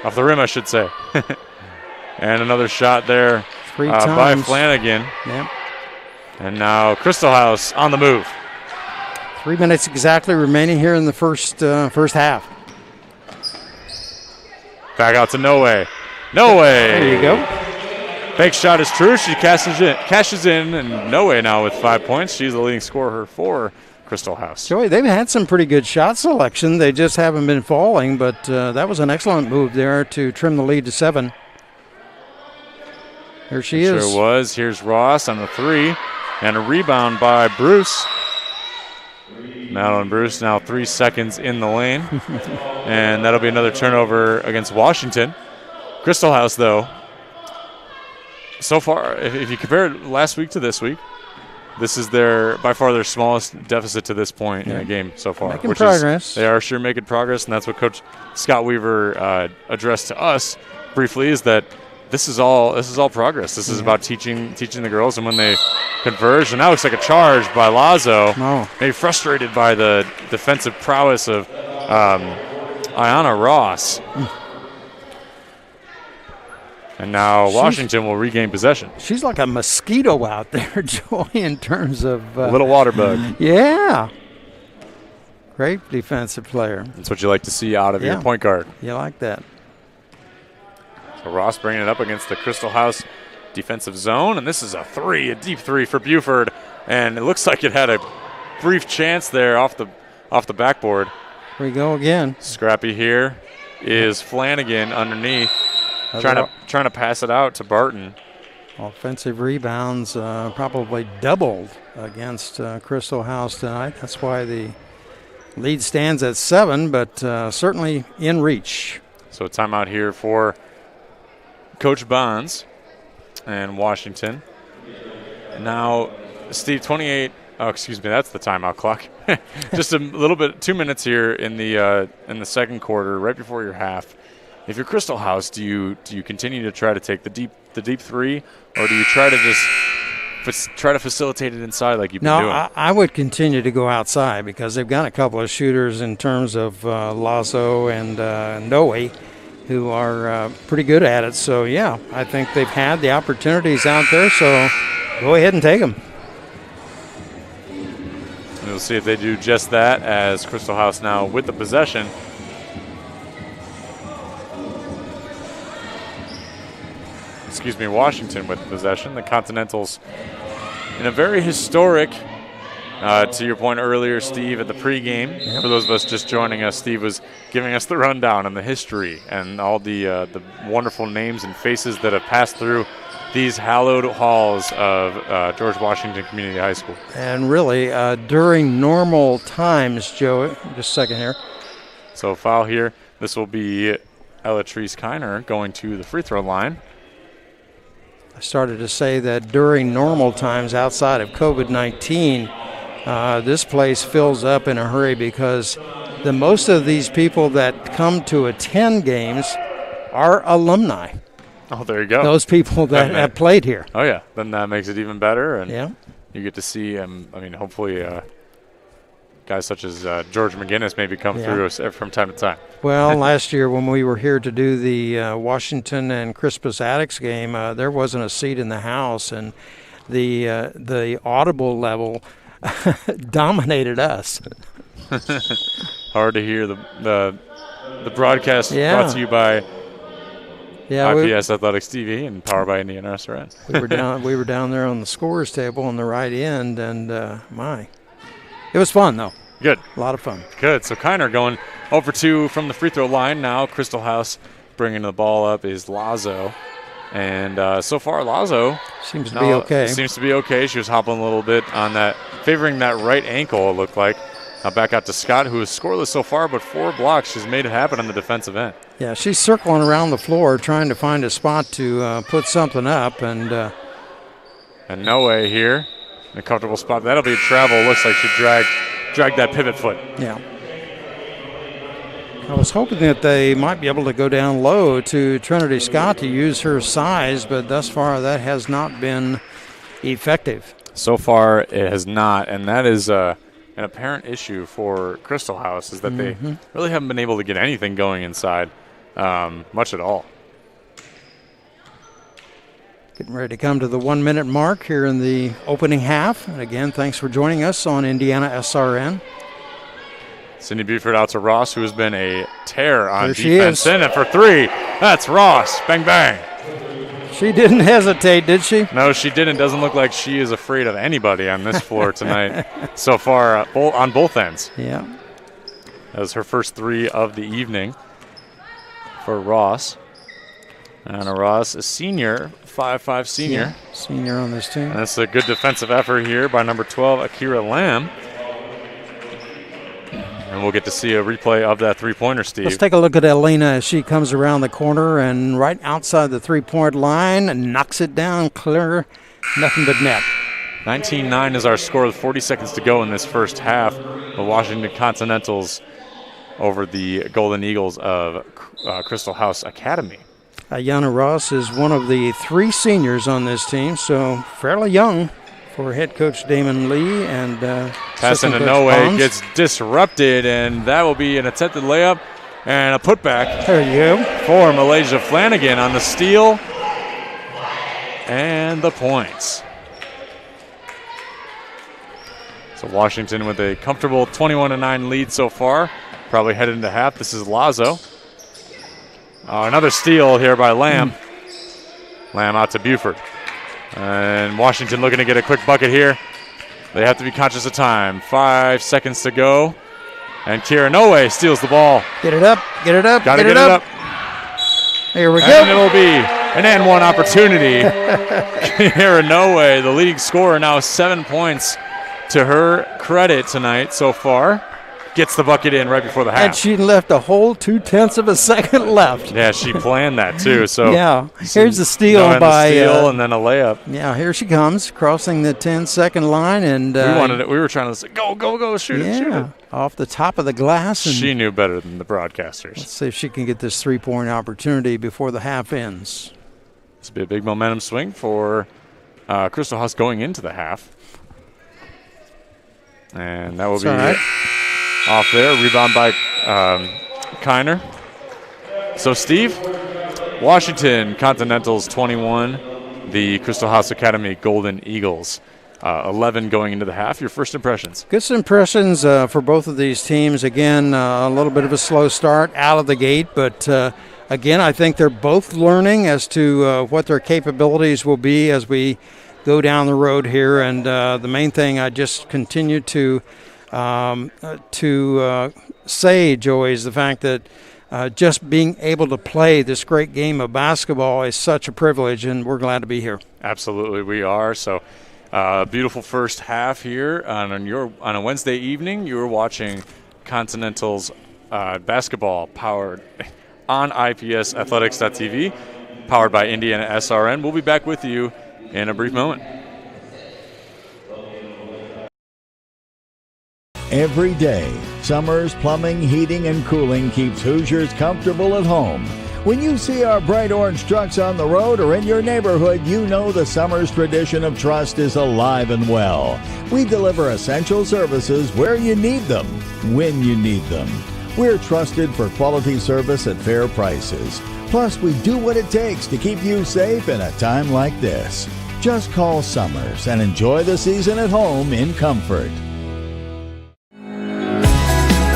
Off the rim, I should say. And another shot there by Flanagan. Yep. And now Crystal House on the move. 3 minutes exactly remaining here in the first half. Back out to Noe. Noe. There you go. Fake shot is true. She cashes in, and Noe now with 5 points. She's the leading scorer for Crystal House. Joey, they've had some pretty good shot selection. They just haven't been falling, but that was an excellent move there to trim the lead to 7. Here she is. Sure was. Here's Ross on the 3, and a rebound by Bruce. Madeline Bruce now 3 seconds in the lane, and that'll be another turnover against Washington. Crystal House, though, so far, if you compare last week to this week, this is by far their smallest deficit to this point in a game so far. Making progress. They are sure making progress, and that's what Coach Scott Weaver addressed to us briefly, is that this is all progress. This is about teaching the girls, and when they converge, and now looks like a charge by Lazo. Maybe frustrated by the defensive prowess of Ayanna Ross. And now Washington will regain possession. She's like a mosquito out there, Joey, in terms of a little water bug. Yeah. Great defensive player. That's what you like to see out of your point guard. You like that. So Ross bringing it up against the Crystal House defensive zone, and this is a deep three for Buford, and it looks like it had a brief chance there off the backboard. Here we go again. Scrappy here is Flanagan underneath, trying to pass it out to Barton. Offensive rebounds probably doubled against Crystal House tonight. That's why the lead stands at 7, but certainly in reach. So a timeout here for Coach Bonds and Washington. Now, Steve, 28. Oh, excuse me, that's the timeout clock. Just a little bit, 2 minutes here in the second quarter, right before your half. If you're Crystal House, do you continue to try to take the deep three, or do you try to just try to facilitate it inside like you've been doing? No, I would continue to go outside, because they've got a couple of shooters in terms of Lazo and Noe, who are pretty good at it. So, yeah, I think they've had the opportunities out there. So Go ahead and take them. We'll see if they do just that as Crystal House now with the possession. Excuse me, Washington with the possession. The Continentals in a very historic, to your point earlier, Steve, at the pregame. Yep. For those of us just joining us, Steve was giving us the rundown on the history and all the wonderful names and faces that have passed through these hallowed halls of George Washington Community High School. And really, during normal times, Joe, just a second here. So foul here. This will be Elatrice Kiner going to the free throw line. I started to say that during normal times outside of COVID-19, this place fills up in a hurry because the most of these people that come to attend games are alumni. Oh, there you go. Those people that have played here. Oh, yeah. Then that makes it even better. And yeah. You get to see, hopefully guys such as George McGinnis maybe come through us from time to time. Well, last year when we were here to do the Washington and Crispus Attucks game, there wasn't a seat in the house, and the audible level dominated us. Hard to hear the broadcast brought to you by IPS Athletics TV and powered by Indiana Restaurant. We were down there on the scorers table on the right end, and it was fun though. Good, a lot of fun. Good. So Kiner going over 2 from the free throw line now. Crystal House bringing the ball up is Lazo, and so far Lazo seems to be okay. Seems to be okay. She was hopping a little bit on that, favoring that right ankle. It looked like. Now back out to Scott, who is scoreless so far, but 4 blocks. She's made it happen on the defensive end. Yeah, she's circling around the floor trying to find a spot to put something up. And no way here. In a comfortable spot. That'll be a travel. Looks like she dragged that pivot foot. Yeah. I was hoping that they might be able to go down low to Trinity Scott to use her size, but thus far that has not been effective. So far it has not, and that is an apparent issue for Crystal House, is that they really haven't been able to get anything going inside much at all. Getting ready to come to the 1 minute mark here in the opening half. And again, thanks for joining us on Indiana SRN. Cindy Buford out to Ross, who has been a tear on defense. In it for 3. That's Ross. Bang, bang. She didn't hesitate, did she? No, she didn't. Doesn't look like she is afraid of anybody on this floor tonight so far on both ends. Yeah. That was her first 3 of the evening for Ross. Anna Ross, a senior, 5'5" senior. Yeah, senior on this team. And that's a good defensive effort here by number 12, Akira Lamb. And we'll get to see a replay of that three-pointer, Steve. Let's take a look at Elena as she comes around the corner and right outside the three-point line and knocks it down clear, nothing but net. 19-9 is our score with 40 seconds to go in this first half. The Washington Continentals over the Golden Eagles of Crystal House Academy. Ayanna Ross is one of the 3 seniors on this team, so fairly young for head coach Damon Lee. And pass into no way, gets disrupted, and that will be an attempted layup and a putback. There you go. For Malaysia Flanagan on the steal and the points. So Washington with a comfortable 21-9 lead so far. Probably headed into half. This is Lazo. Another steal here by Lamb. Lamb out to Buford. And Washington looking to get a quick bucket here. They have to be conscious of time. 5 seconds to go. And Kira Noe steals the ball. Get it up, get it up, Gotta get it up. Here we go. And it'll be an and one opportunity. Kira Noe, the leading scorer, now 7 points to her credit tonight so far. Gets the bucket in right before the half. And she left a whole 0.2 of a second left. Yeah, she planned that too. So yeah, here's the steal by and then a layup. Yeah, here she comes, crossing the 10-second line, and we were trying to say, go, shoot it. Off the top of the glass. And she knew better than the broadcasters. Let's see if she can get this 3-point opportunity before the half ends. This will be a big momentum swing for Crystal House going into the half, and that will be off there. Rebound by Kiner. So, Steve, Washington Continentals 21, the Crystal House Academy Golden Eagles. 11 going into the half. Your first impressions? Good impressions for both of these teams. Again, a little bit of a slow start out of the gate, but again, I think they're both learning as to what their capabilities will be as we go down the road here. And the main thing I just continue to say, Joey, is the fact that just being able to play this great game of basketball is such a privilege, and we're glad to be here. Absolutely, we are. So, beautiful first half here on a Wednesday evening. You were watching Continental's basketball powered on IPSathletics.tv, powered by Indiana SRN. We'll be back with you in a brief moment. Every day, Summers Plumbing, Heating, and Cooling keeps Hoosiers comfortable at home. When you see our bright orange trucks on the road or in your neighborhood, you know the Summers tradition of trust is alive and well. We deliver essential services where you need them, when you need them. We're trusted for quality service at fair prices. Plus, we do what it takes to keep you safe in a time like this. Just call Summers and enjoy the season at home in comfort.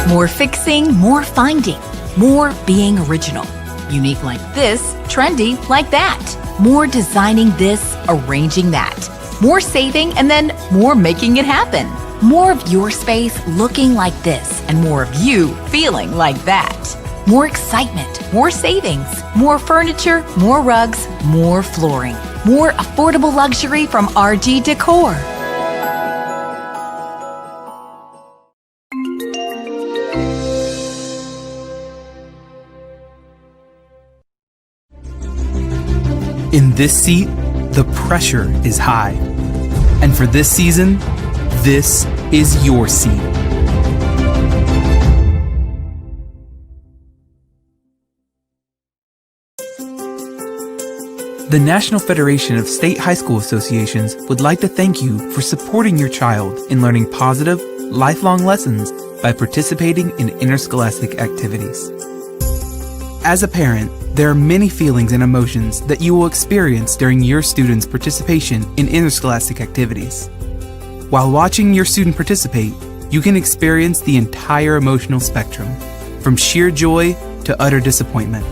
More fixing, more finding, more being original. Unique like this, trendy like that. More designing this, arranging that. More saving, and then more making it happen. More of your space looking like this, and more of you feeling like that. More excitement, more savings, more furniture, more rugs, more flooring. More affordable luxury from RG Decor. In this seat, the pressure is high. And for this season, this is your seat. The National Federation of State High School Associations would like to thank you for supporting your child in learning positive, lifelong lessons by participating in interscholastic activities. As a parent, there are many feelings and emotions that you will experience during your student's participation in interscholastic activities. While watching your student participate, you can experience the entire emotional spectrum, from sheer joy to utter disappointment.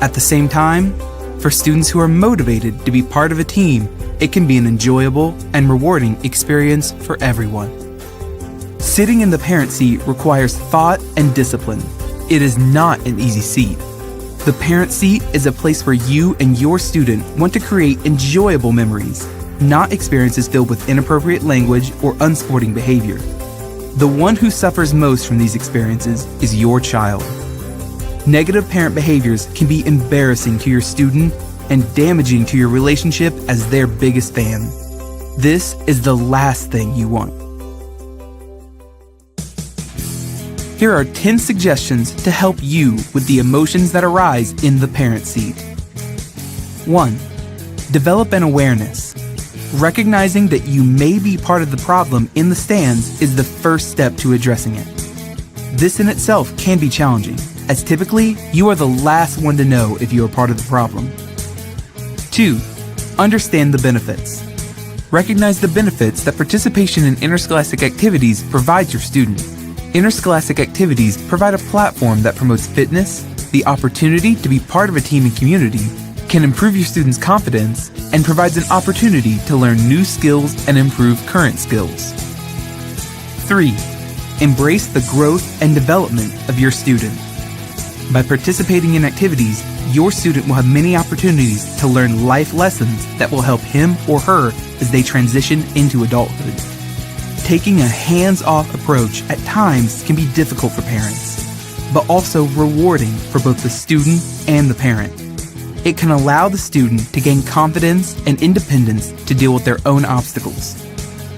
At the same time, for students who are motivated to be part of a team, it can be an enjoyable and rewarding experience for everyone. Sitting in the parent seat requires thought and discipline. It is not an easy seat. The parent seat is a place where you and your student want to create enjoyable memories, not experiences filled with inappropriate language or unsporting behavior. The one who suffers most from these experiences is your child. Negative parent behaviors can be embarrassing to your student and damaging to your relationship as their biggest fan. This is the last thing you want. Here are 10 suggestions to help you with the emotions that arise in the parent seat. 1. Develop an awareness. Recognizing that you may be part of the problem in the stands is the first step to addressing it. This in itself can be challenging, as typically you are the last one to know if you are part of the problem. 2. Understand the benefits. Recognize the benefits that participation in interscholastic activities provides your student. Interscholastic activities provide a platform that promotes fitness, the opportunity to be part of a team and community, can improve your students' confidence, and provides an opportunity to learn new skills and improve current skills. 3. Embrace the growth and development of your student. By participating in activities, your student will have many opportunities to learn life lessons that will help him or her as they transition into adulthood. Taking a hands-off approach at times can be difficult for parents, but also rewarding for both the student and the parent. It can allow the student to gain confidence and independence to deal with their own obstacles.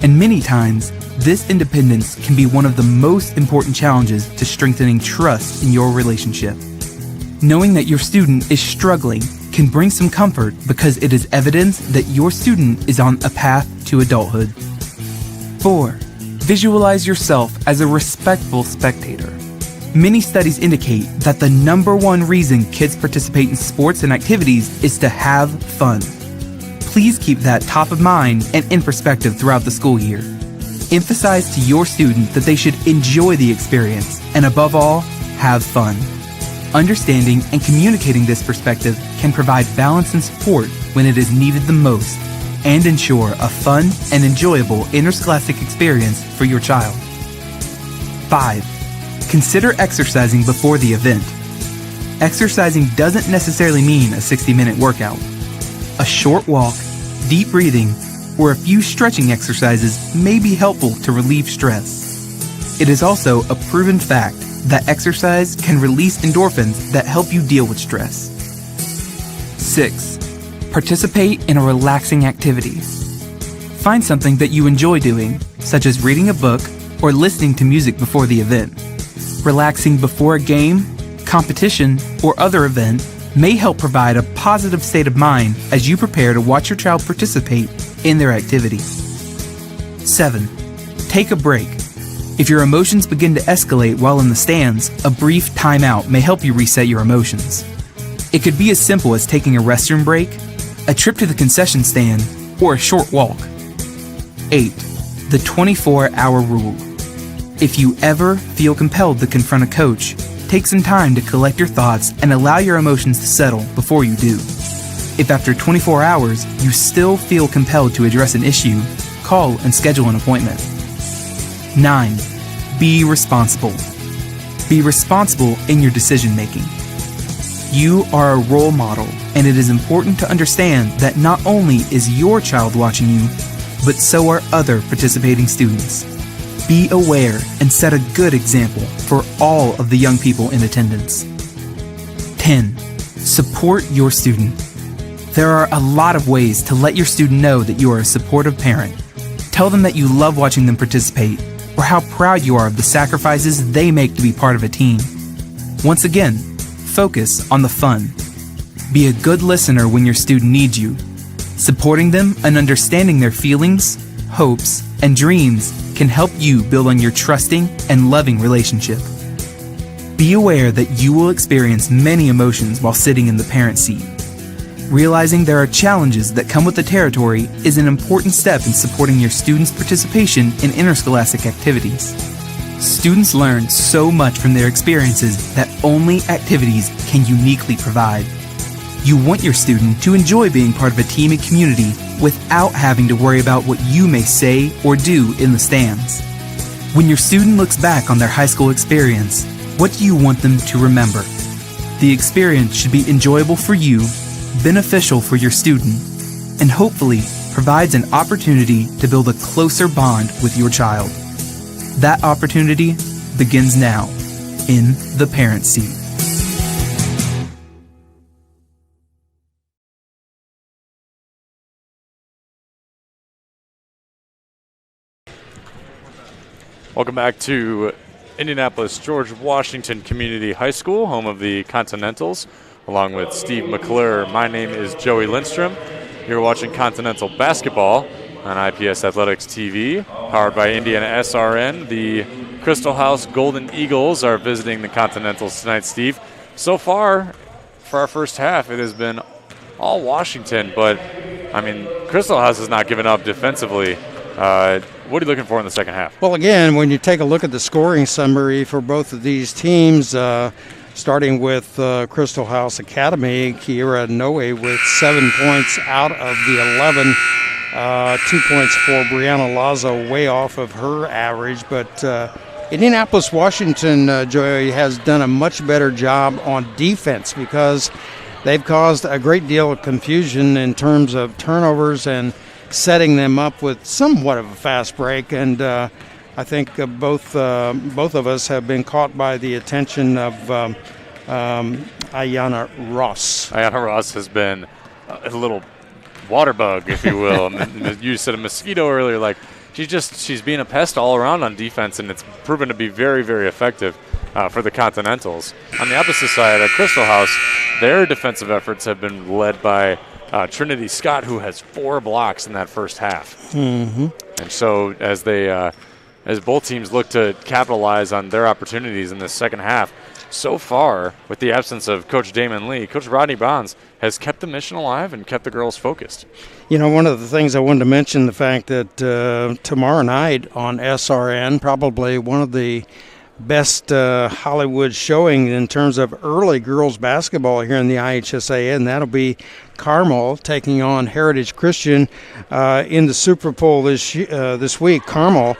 And many times, this independence can be one of the most important challenges to strengthening trust in your relationship. Knowing that your student is struggling can bring some comfort because it is evidence that your student is on a path to adulthood. 4. Visualize yourself as a respectful spectator. Many studies indicate that the number one reason kids participate in sports and activities is to have fun. Please keep that top of mind and in perspective throughout the school year. Emphasize to your student that they should enjoy the experience and, above all, have fun. Understanding and communicating this perspective can provide balance and support when it is needed the most and ensure a fun and enjoyable interscholastic experience for your child. 5. Consider exercising before the event. Exercising doesn't necessarily mean a 60-minute workout. A short walk, deep breathing, or a few stretching exercises may be helpful to relieve stress. It is also a proven fact that exercise can release endorphins that help you deal with stress. 6. Participate in a relaxing activity. Find something that you enjoy doing, such as reading a book or listening to music before the event. Relaxing before a game, competition, or other event may help provide a positive state of mind as you prepare to watch your child participate in their activity. 7. Take a break. If your emotions begin to escalate while in the stands, a brief timeout may help you reset your emotions. It could be as simple as taking a restroom break, a trip to the concession stand, or a short walk. 8. The 24-hour rule. If you ever feel compelled to confront a coach, take some time to collect your thoughts and allow your emotions to settle before you do. If after 24 hours you still feel compelled to address an issue, call and schedule an appointment. 9. Be responsible. Be responsible in your decision making. You are a role model, and it is important to understand that not only is your child watching you, but so are other participating students. Be aware and set a good example for all of the young people in attendance. 10. Support your student. There are a lot of ways to let your student know that you are a supportive parent. Tell them that you love watching them participate, or how proud you are of the sacrifices they make to be part of a team. Once again, focus on the fun. Be a good listener when your student needs you. Supporting them and understanding their feelings, hopes, and dreams can help you build on your trusting and loving relationship. Be aware that you will experience many emotions while sitting in the parent seat. Realizing there are challenges that come with the territory is an important step in supporting your students' participation in interscholastic activities. Students learn so much from their experiences that only activities can uniquely provide. You want your student to enjoy being part of a team and community without having to worry about what you may say or do in the stands. When your student looks back on their high school experience, what do you want them to remember? The experience should be enjoyable for you, beneficial for your student, and hopefully provides an opportunity to build a closer bond with your child. That opportunity begins now in the parent seat. Welcome back to Indianapolis George Washington Community High School, home of the Continentals, along with Steve McClure. My name is Joey Lindstrom. You're watching Continental Basketball on IPS Athletics TV, powered by Indiana SRN. The Crystal House Golden Eagles are visiting the Continentals tonight, Steve. So far, for our first half, it has been all Washington, but, I mean, Crystal House has not given up defensively. What are you looking for in the second half? Well, again, when you take a look at the scoring summary for both of these teams, starting with Crystal House Academy, Kiera Noe with 7 points out of the 11. 2 points for Brianna Lazo, way off of her average. But Indianapolis Washington, Joey, has done a much better job on defense because they've caused a great deal of confusion in terms of turnovers and setting them up with somewhat of a fast break. And I think both of us have been caught by the attention of Ayanna Ross. Ayanna Ross has been a little water bug, if you will. You said a mosquito earlier. Like, she's being a pest all around on defense, and it's proven to be very, very effective for the Continentals. On the opposite side, at Crystal House, their defensive efforts have been led by Trinity Scott, who has 4 blocks in that first half. Mm-hmm. And so as both teams look to capitalize on their opportunities in the second half, so far, with the absence of Coach Damon Lee, Coach Rodney Bonds has kept the mission alive and kept the girls focused. You know, one of the things I wanted to mention, the fact that tomorrow night on SRN, probably one of the best Hollywood showing in terms of early girls basketball here in the IHSAA, and that'll be Carmel taking on Heritage Christian in the Super Bowl this week. Carmel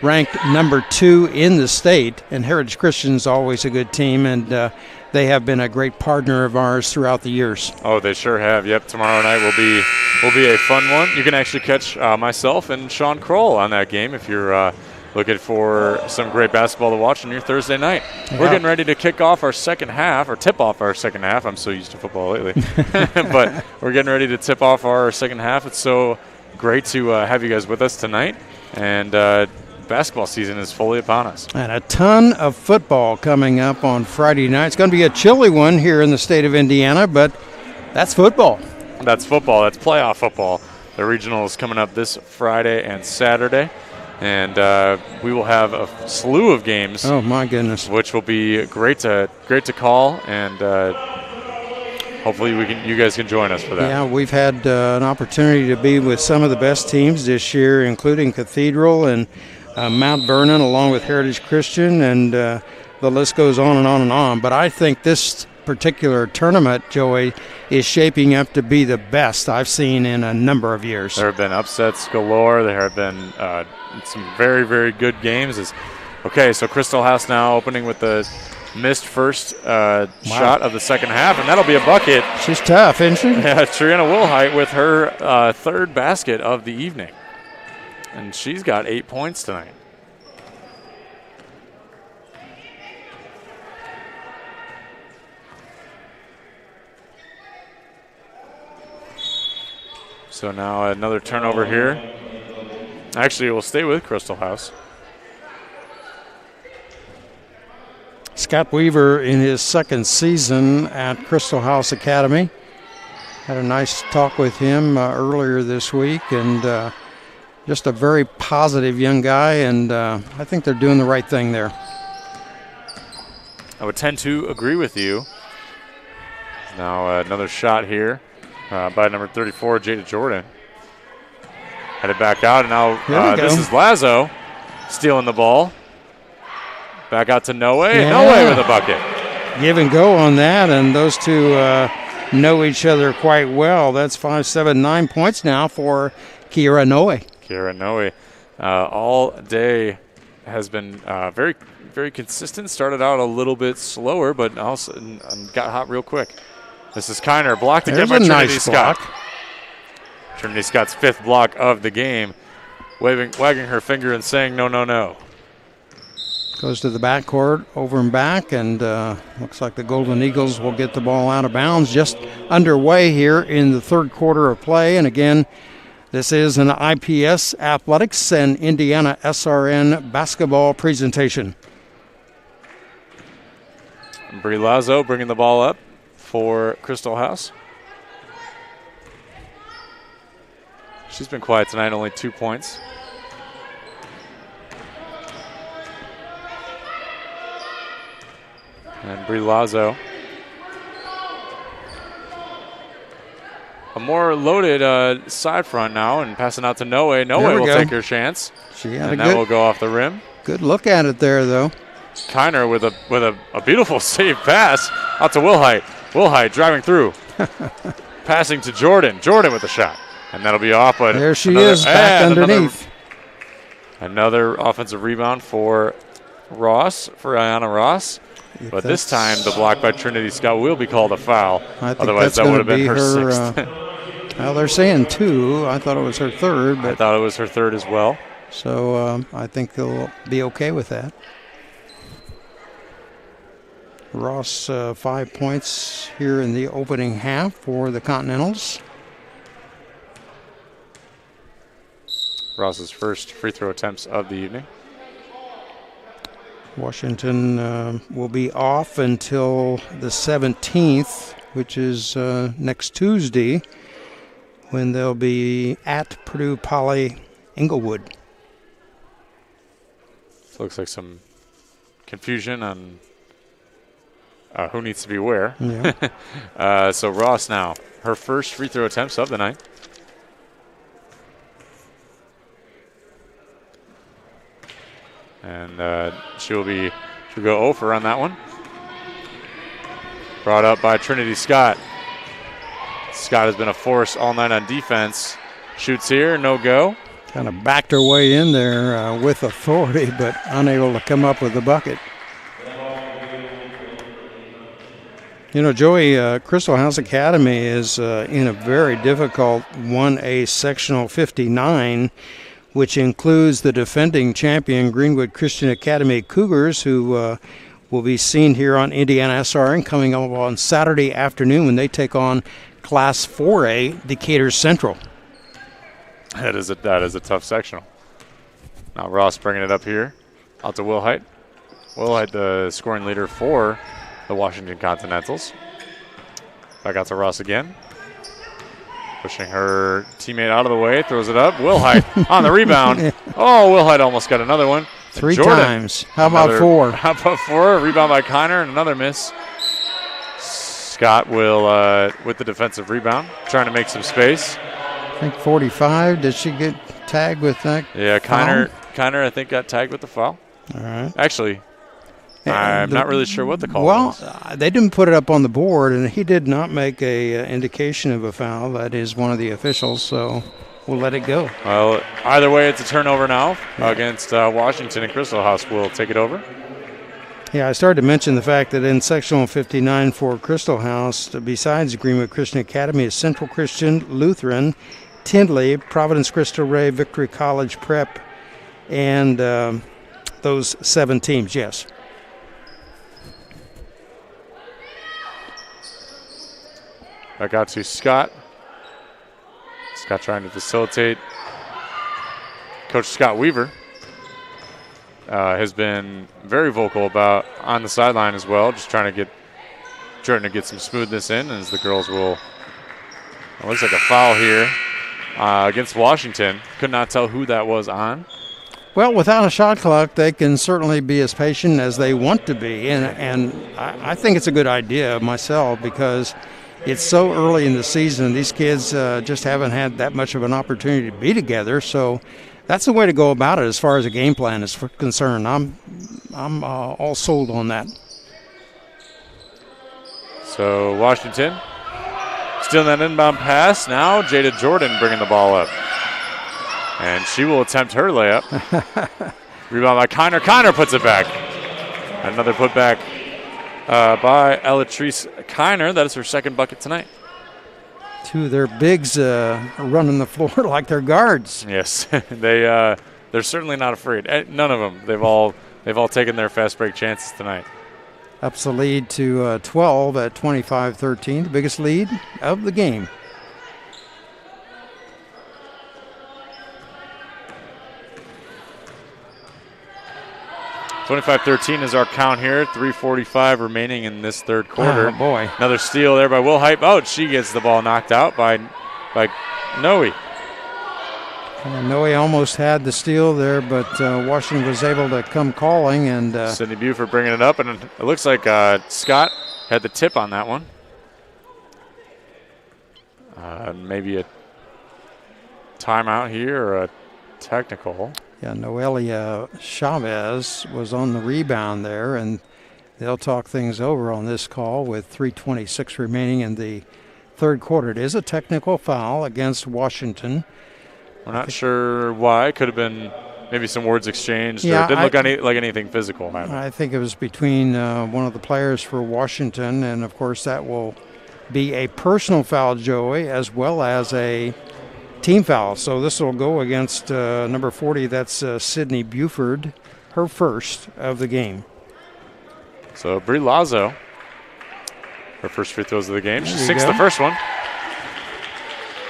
ranked number 2 in the state, and Heritage Christian is always a good team, and they have been a great partner of ours throughout the years. Oh, they sure have. Yep, tomorrow night will be a fun one. You can actually catch myself and Sean Kroll on that game if you're looking for some great basketball to watch on your Thursday night. Yeah. We're getting ready to kick off our second half, or tip off our second half. I'm so used to football lately. But we're getting ready to tip off our second half. It's so great to have you guys with us tonight. And basketball season is fully upon us. And a ton of football coming up on Friday night. It's going to be a chilly one here in the state of Indiana, but that's football. That's football. That's playoff football. The regional is coming up this Friday and Saturday. And we will have a slew of games. Oh my goodness! Which will be great to call, and hopefully you guys can join us for that. Yeah, we've had an opportunity to be with some of the best teams this year, including Cathedral and Mount Vernon, along with Heritage Christian, and the list goes on and on and on. But I think this particular tournament, Joey, is shaping up to be the best I've seen in a number of years. There have been upsets galore. There have been some very, very good games. Okay, so Christel House now opening with the missed first shot of the second half, and that'll be a bucket. She's tough, isn't she? Yeah, Triana Wilhite with her third basket of the evening. And she's got 8 points tonight. So now another turnover here. Actually, we'll stay with Christel House. Scott Weaver, in his second season at Christel House Academy, had a nice talk with him earlier this week, and just a very positive young guy, and I think they're doing the right thing there. I would tend to agree with you. Now another shot here by number 34, Jada Jordan. Headed back out, and now this is Lazo stealing the ball. Back out to Noe, and Noe with a bucket. Give and go on that, and those two know each other quite well. That's 5, 7, 9 points now for Kira Noe. Kira Noe all day has been very, very consistent. Started out a little bit slower, but also got hot real quick. This is Kiner, blocked again by Trinity Scott. Trinity Scott's 5th block of the game, wagging her finger and saying no, no, no. Goes to the backcourt, over and back, and looks like the Golden Eagles will get the ball out of bounds. Just underway here in the third quarter of play, and again, this is an IPS Athletics and Indiana SRN basketball presentation. Brie Lazo bringing the ball up for Christel House. She's been quiet tonight, only 2 points. And Brie Lazo. A more loaded side front now, and passing out to Noe. Noe will take her chance. She had and that will go off the rim. Good look at it there, though. Kiner with a beautiful save pass out to Wilhite. Wilhite driving through. Passing to Jordan. Jordan with the shot. And that'll be off. But there she is, back underneath. Another offensive rebound for Ross, for Ayanna Ross. But this time the block by Trinity Scott will be called a foul. Otherwise, that would have been her 6th. Well, they're saying 2. I thought it was her 3rd. But I thought it was her 3rd as well. So I think they'll be okay with that. Ross, 5 points here in the opening half for the Continentals. Ross's first free throw attempts of the evening. Washington will be off until the 17th, which is next Tuesday, when they'll be at Purdue Poly Inglewood. Looks like some confusion on who needs to be where. Yeah. So Ross now, her first free throw attempts of the night. And she'll go 0 for on that one. Brought up by Trinity Scott. Scott has been a force all night on defense. Shoots here, no go. Kind of backed her way in there with authority, but unable to come up with the bucket. You know, Joey, Crystal House Academy is in a very difficult 1A sectional 59, which includes the defending champion Greenwood Christian Academy Cougars, who will be seen here on Indiana SRN coming up on Saturday afternoon when they take on Class 4A Decatur Central. That is a tough sectional. Now Ross bringing it up here, out to Wilhite. Wilhite, the scoring leader for the Washington Continentals. Back out to Ross again. Pushing her teammate out of the way, throws it up. Wilhite on the rebound. Oh, Wilhite almost got another one. Three Jordan, times. How about 4? How about 4? Rebound by Kiner and another miss. Scott will, with the defensive rebound, trying to make some space. I think 45. Did she get tagged with that? Yeah, Kiner I think got tagged with the foul. All right. Actually, I'm not really sure what the call was. Well, they didn't put it up on the board, and he did not make a indication of a foul. That is one of the officials, so we'll let it go. Well, either way, it's a turnover now against Washington, and Crystal House will take it over. Yeah, I started to mention the fact that in sectional 59 for Crystal House, besides Greenwood Christian Academy, is Central Christian, Lutheran, Tindley, Providence Crystal Ray, Victory College Prep, and those 7 teams, yes. Back out to Scott. Scott trying to facilitate. Coach Scott Weaver has been very vocal about on the sideline as well, just trying to get some smoothness in as the girls will. It looks like a foul here against Washington. Could not tell who that was on. Well, without a shot clock, they can certainly be as patient as they want to be, and I think it's a good idea myself because it's so early in the season. These kids just haven't had that much of an opportunity to be together, so that's the way to go about it as far as a game plan is concerned. I'm all sold on that. So Washington stealing that inbound pass. Now Jada Jordan bringing the ball up. And she will attempt her layup. Rebound by Kiner. Kiner puts it back. Another putback by Elatrice Kiner. That is her second bucket tonight. 2 of their bigs running the floor like they're guards. Yes, they're certainly not afraid. None of them. They've all taken their fast break chances tonight. Ups the lead to 12 at 25-13, the biggest lead of the game. (25-13) is our count here. 3:45 remaining in this third quarter. Oh, boy. Another steal there by Wilhite. Oh, she gets the ball knocked out by Noe. Noe almost had the steal there, but Washington was able to come calling. And Sydney Buford bringing it up, and it looks like Scott had the tip on that one. Maybe a timeout here or a technical. Yeah, Noelia Chavez was on the rebound there, and they'll talk things over on this call with 3:26 remaining in the third quarter. It is a technical foul against Washington. We're not sure why. Could have been maybe some words exchanged. Yeah, or it didn't look like anything physical happened. I think it was between one of the players for Washington, and, of course, that will be a personal foul, Joey, as well as a team foul. So this will go against number 40. That's Sydney Buford, her first of the game. So Brie Lazo, her first free throws of the game. She sinks the first one.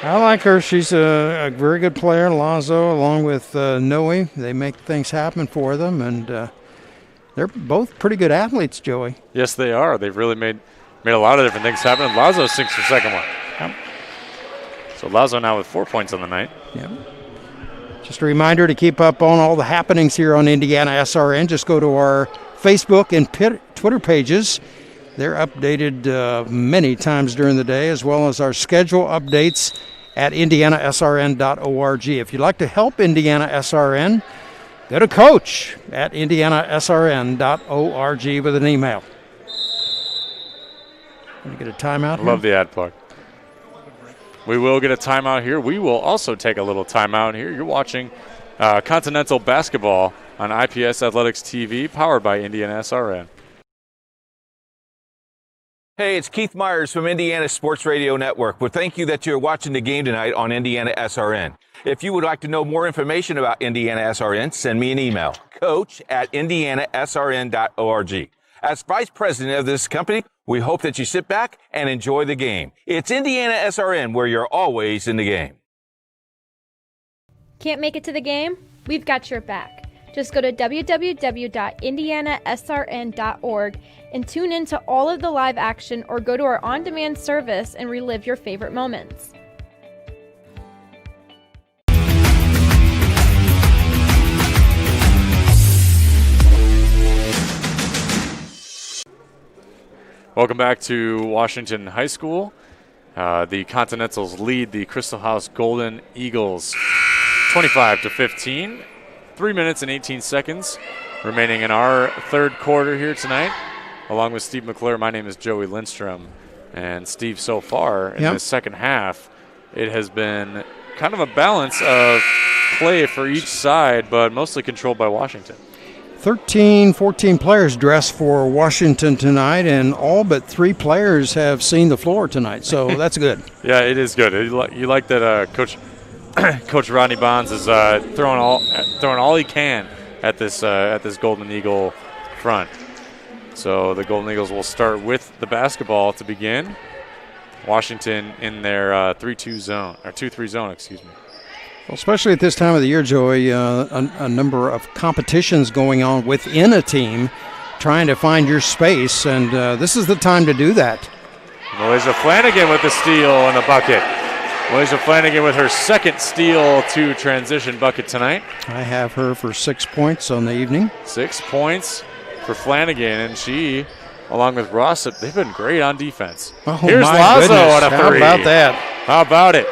I like her. She's a very good player, Lazo, along with Noe. They make things happen for them, and they're both pretty good athletes, Joey. Yes, they are. They've really made a lot of different things happen. Lazo sinks her second one. Yep. So Lazo now with 4 points on the night. Yep. Just a reminder to keep up on all the happenings here on Indiana SRN. Just go to our Facebook and Twitter pages. They're updated many times during the day, as well as our schedule updates at indianasrn.org. If you'd like to help Indiana SRN, go to coach at indianasrn.org with an email. Going to get a timeout here? Love the ad plug. We will get a timeout here. We will also take a little timeout here. You're watching Continental Basketball on IPS Athletics TV, powered by Indiana SRN. Hey, it's Keith Myers from Indiana Sports Radio Network. Well, thank you that you're watching the game tonight on Indiana SRN. If you would like to know more information about Indiana SRN, send me an email, coach at indianasrn.org. As vice president of this company, we hope that you sit back and enjoy the game. It's Indiana SRN, where you're always in the game. Can't make it to the game? We've got your back. Just go to www.indianasrn.org and tune in to all of the live action, or go to our on-demand service and relive your favorite moments. Welcome back to Washington High School. The Continentals lead the Crystal House Golden Eagles 25-15. 3 minutes and 18 seconds remaining in our third quarter here tonight. Along with Steve McClure, my name is Joey Lindstrom. And Steve, so far in the second half, it has been kind of a balance of play for each side, but mostly controlled by Washington. 14 players dressed for Washington tonight, and all but 3 players have seen the floor tonight, so that's good. Yeah, it is good. You like that Coach Rodney Bonds is throwing all he can at this Golden Eagle front. So the Golden Eagles will start with the basketball to begin. Washington in their 3-2 zone, or 2-3 zone, excuse me. Well, especially at this time of the year, Joey, a number of competitions going on within a team, trying to find your space, and this is the time to do that. Malaysia Flanagan with the steal and the bucket. Malaysia Flanagan with her second steal to transition bucket tonight. I have her for 6 points on the evening. 6 points for Flanagan, and she, along with Ross, they've been great on defense. Oh, here's my Lazo goodness. on a three. How about that? How about it?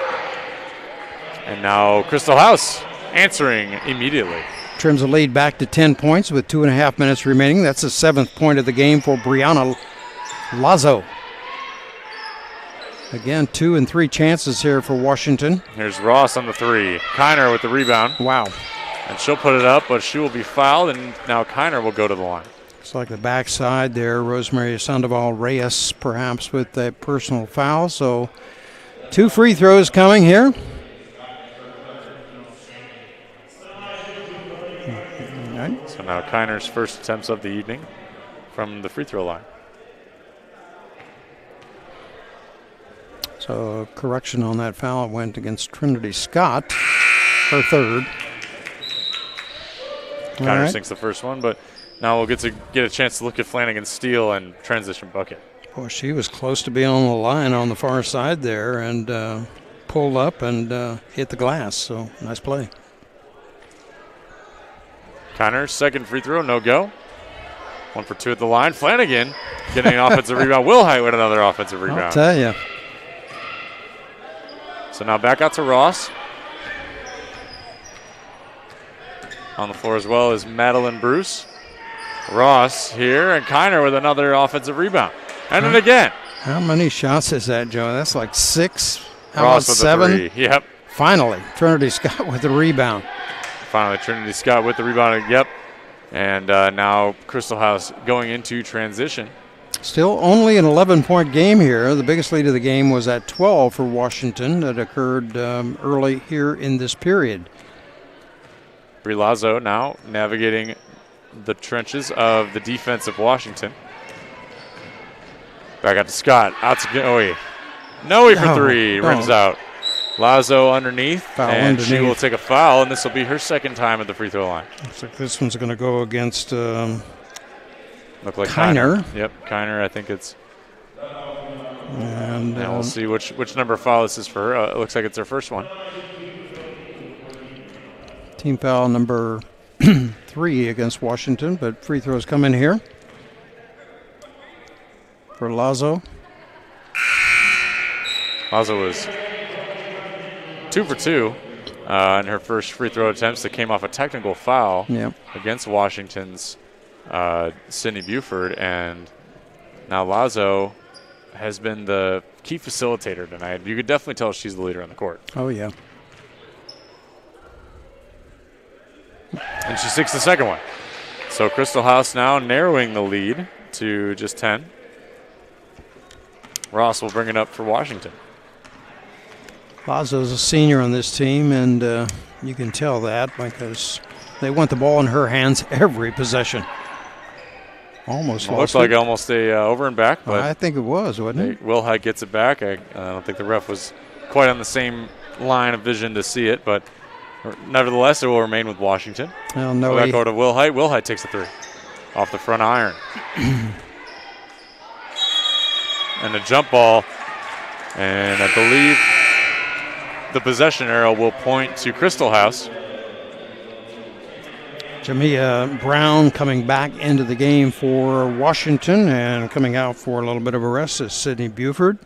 And now Crystal House answering immediately. Trims the lead back to 10 points with 2.5 minutes remaining. That's the 7th point of the game for Brianna Lazo. Again, 2 and 3 chances here for Washington. Here's Ross on the three. Kiner with the rebound. Wow. And she'll put it up, but she will be fouled, and now Kiner will go to the line. It's like the backside there. Rosemary Sandoval Reyes perhaps with a personal foul. So 2 free throws coming here. Right. So now Kiner's first attempts of the evening from the free throw line. So correction on that foul. It went against Trinity Scott, her third. Kiner sinks the first one, but now we'll get a chance to look at Flanagan's steal and transition bucket. Boy, she was close to being on the line on the far side there and pulled up and hit the glass. So nice play. Kiner, second free throw, no go. 1 for 2 at the line. Flanagan getting an offensive rebound. Wilhite with another offensive rebound. I'll tell you. So now back out to Ross. On the floor as well as Madeline Bruce. Ross here, and Kiner with another offensive rebound. And then again. How many shots is that, Joe? That's like 6. How Ross about with 7? The 3. Yep. Finally, Trinity Scott with the rebound. Finally, Trinity Scott with the rebound. Yep. And now Crystal House going into transition. Still only an 11-point game here. The biggest lead of the game was at 12 for Washington that occurred early here in this period. Brie Lazo now navigating the trenches of the defense of Washington. Back out to Scott. Out to Noe. Noe for 3. Rims out. Lazo underneath. She will take a foul, and this will be her second time at the free throw line. Looks like this one's going to go against Look like Kiner. Yep, Kiner. I think it's. And we'll see which number foul this is for her. It looks like it's her first one. Team foul number 3 against Washington, but free throws come in here for Lazo. Lazo was 2 for 2 in her first free throw attempts that came off a technical foul against Washington's Sydney Buford. And now Lazo has been the key facilitator tonight. You could definitely tell she's the leader on the court. Oh, yeah. And she sinks the second one. So Crystal House now narrowing the lead to just 10. Ross will bring it up for Washington. Lazo's a senior on this team, and you can tell that because they want the ball in her hands every possession. Almost lost looks like almost a over and back, but I think it was, wasn't it? Wilhite gets it back. I don't think the ref was quite on the same line of vision to see it, but nevertheless, it will remain with Washington. Well, no, back over to Wilhite. Wilhite takes a 3 off the front iron. And the jump ball, and I believe the possession arrow will point to Crystal House. Jamia Brown coming back into the game for Washington, and coming out for a little bit of a rest is Sydney Buford.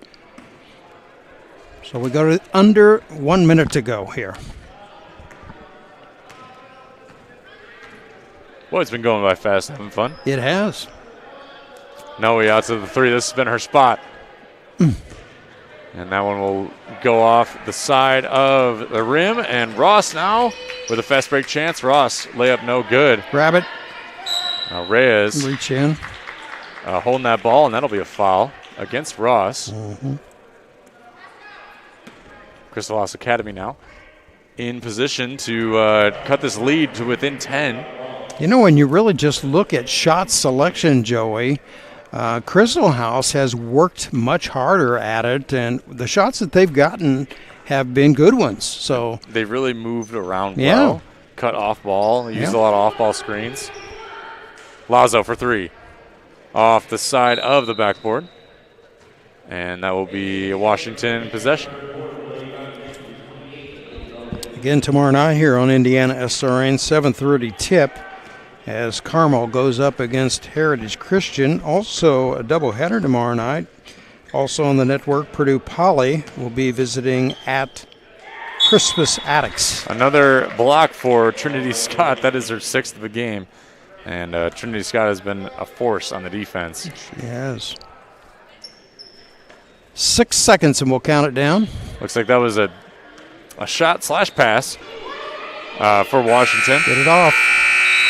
So we go to under 1 minute to go here. Boy, it's been going by fast, having fun. It has. Noe out to the 3. This has been her spot. And that one will go off the side of the rim. And Ross now with a fast break chance. Ross, layup no good. Grab it. Now Reyes reach in. Holding that ball, and that'll be a foul against Ross. Crystal House Academy now in position to cut this lead to within 10. You know, when you really just look at shot selection, Joey, Crystal House has worked much harder at it, and the shots that they've gotten have been good ones. So they really moved around well. Cut off ball, used a lot of off ball screens. Lazo for 3 off the side of the backboard, and that will be a Washington possession. Again tomorrow night here on Indiana SRN, 7:30 tip, as Carmel goes up against Heritage Christian. Also a doubleheader tomorrow night. Also on the network, Purdue Poly will be visiting at Crispus Attucks. Another block for Trinity Scott. That is her 6th of the game. And Trinity Scott has been a force on the defense. She has. 6 seconds and we'll count it down. Looks like that was a shot / pass for Washington. Get it off.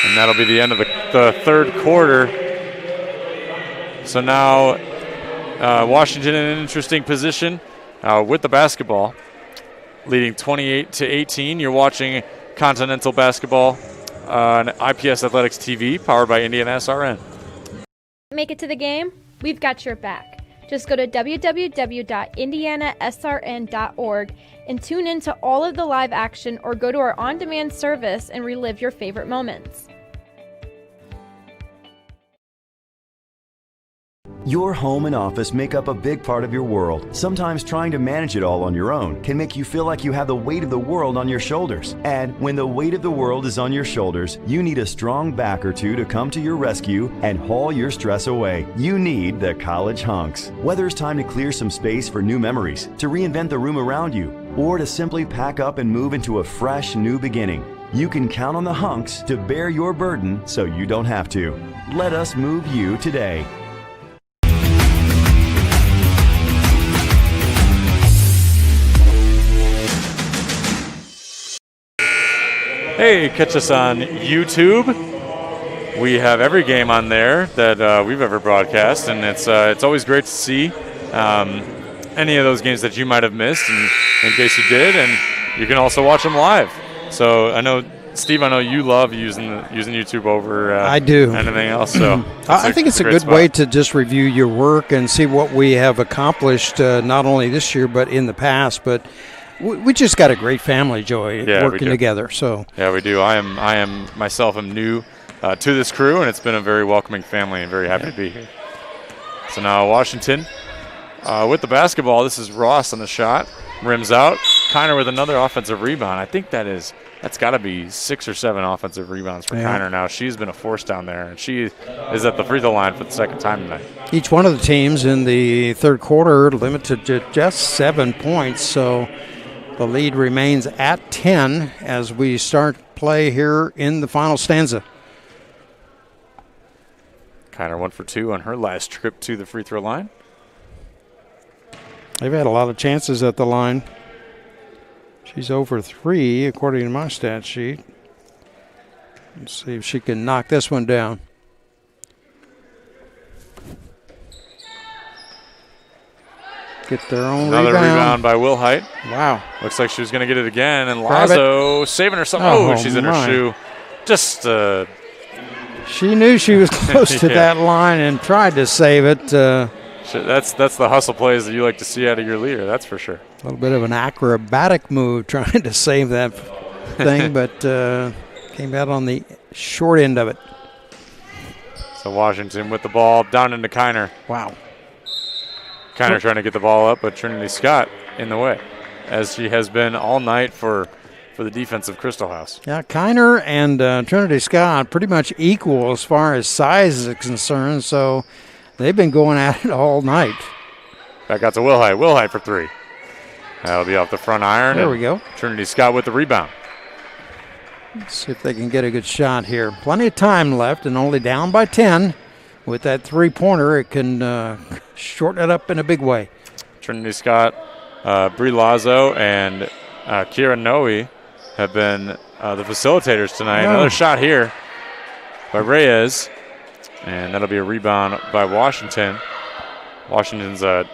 And that'll be the end of the third quarter. So now Washington in an interesting position with the basketball, leading 28-18. You're watching Continental Basketball on IPS Athletics TV, powered by Indiana SRN. Make it to the game? We've got your back. Just go to www.indianasrn.org and tune in to all of the live action, or go to our on-demand service and relive your favorite moments. Your home and office make up a big part of your world. Sometimes trying to manage it all on your own can make you feel like you have the weight of the world on your shoulders. And when the weight of the world is on your shoulders, you need a strong back or two to come to your rescue and haul your stress away. You need the College Hunks. Whether it's time to clear some space for new memories, to reinvent the room around you, or to simply pack up and move into a fresh new beginning, you can count on the Hunks to bear your burden so you don't have to. Let us move you today. Hey, catch us on YouTube. We have every game on there that we've ever broadcast, and it's always great to see any of those games that you might have missed, and in case you did, and you can also watch them live. So I know, Steve, you love using YouTube over I do. anything else. So I think it's a good way to just review your work and see what we have accomplished, not only this year but in the past. But we just got a great family, Joey, working together. So yeah, we do. I am myself am new to this crew, and it's been a very welcoming family, and very happy to be here. So now Washington with the basketball. This is Ross on the shot, rims out. Kiner with another offensive rebound. I think that is That's got to be 6 or 7 offensive rebounds for Kiner now. She's been a force down there, and she is at the free throw line for the second time tonight. Each one of the teams in the third quarter limited to just 7 points, so the lead remains at 10 as we start play here in the final stanza. Kiner 1 for 2 on her last trip to the free throw line. They've had a lot of chances at the line. She's over 3 according to my stat sheet. Let's see if she can knock this one down. Get their own Another rebound by Wilhite. Wow. Looks like she was going to get it again, and Lazo saving herself. Oh, she's in her shoe. Just she knew she was close to that line and tried to save it. That's the hustle plays that you like to see out of your leader, that's for sure. A little bit of an acrobatic move trying to save that thing, but came out on the short end of it. So Washington with the ball down into Kiner. Wow. Kiner trying to get the ball up, but Trinity Scott in the way, as she has been all night for the defense of Crystal House. Yeah, Kiner and Trinity Scott pretty much equal as far as size is concerned, so they've been going at it all night. Back out to Wilhite. Wilhite for 3. That'll be off the front iron. There we go. Trinity Scott with the rebound. Let's see if they can get a good shot here. Plenty of time left and only down by 10. With that three-pointer, it can shorten it up in a big way. Trinity Scott, Brie Lazo, and Kira Noe have been the facilitators tonight. Oh. Another shot here by Reyes, and that'll be a rebound by Washington. Washington's Triana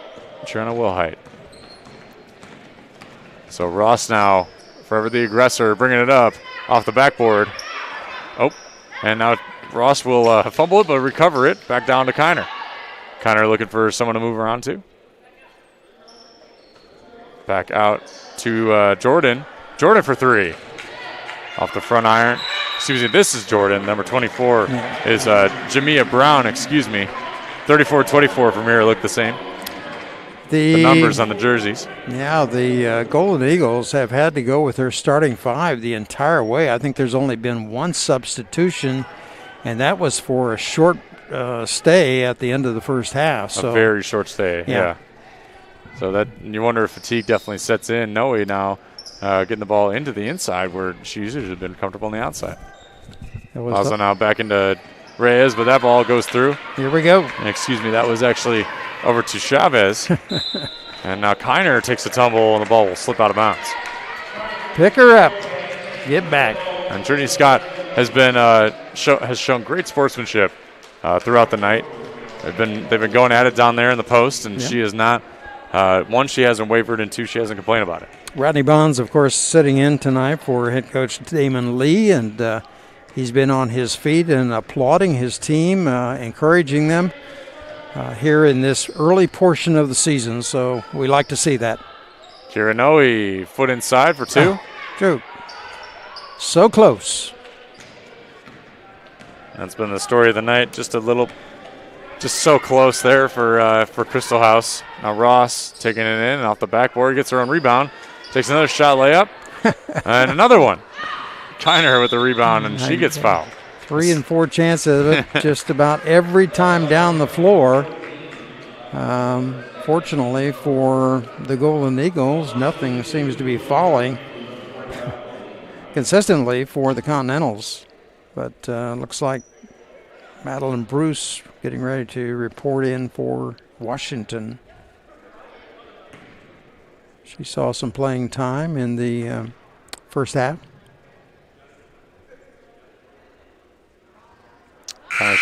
Wilhite. So Ross now, forever the aggressor, bringing it up off the backboard. Oh, and now Ross will fumble it, but recover it back down to Kiner. Kiner looking for someone to move around to. Back out to Jordan. Jordan for 3. Off the front iron. Excuse me, this is Jordan. Number 24 is Jamia Brown, 34-24 for Mira look the same. The numbers on the jerseys. Yeah, the Golden Eagles have had to go with their starting 5 the entire way. I think there's only been one substitution, and that was for a short stay at the end of the first half. A very short stay, yeah. So that you wonder if fatigue definitely sets in. Noe now getting the ball into the inside where she usually has been comfortable on the outside. Also now back into Reyes, but that ball goes through. Here we go. And that was actually over to Chavez. And now Kiner takes a tumble, and the ball will slip out of bounds. Pick her up. Get back. And Trinity Scott has been has shown great sportsmanship throughout the night. They've been going at it down there in the post, and she is not. 1, she hasn't wavered, and 2, she hasn't complained about it. Rodney Bonds, of course, sitting in tonight for head coach Damon Lee, and he's been on his feet and applauding his team, encouraging them here in this early portion of the season. So we like to see that. Kira Noe, foot inside for 2. True. So close. That's been the story of the night. Just so close there for Crystal House. Now Ross taking it in off the backboard, gets her own rebound, takes another shot layup, and another one. Kiner with the rebound, and she gets fouled. 3 and 4 chances of it just about every time down the floor. Fortunately for the Golden Eagles, nothing seems to be falling consistently for the Continentals. But looks like Madeline Bruce getting ready to report in for Washington. She saw some playing time in the first half.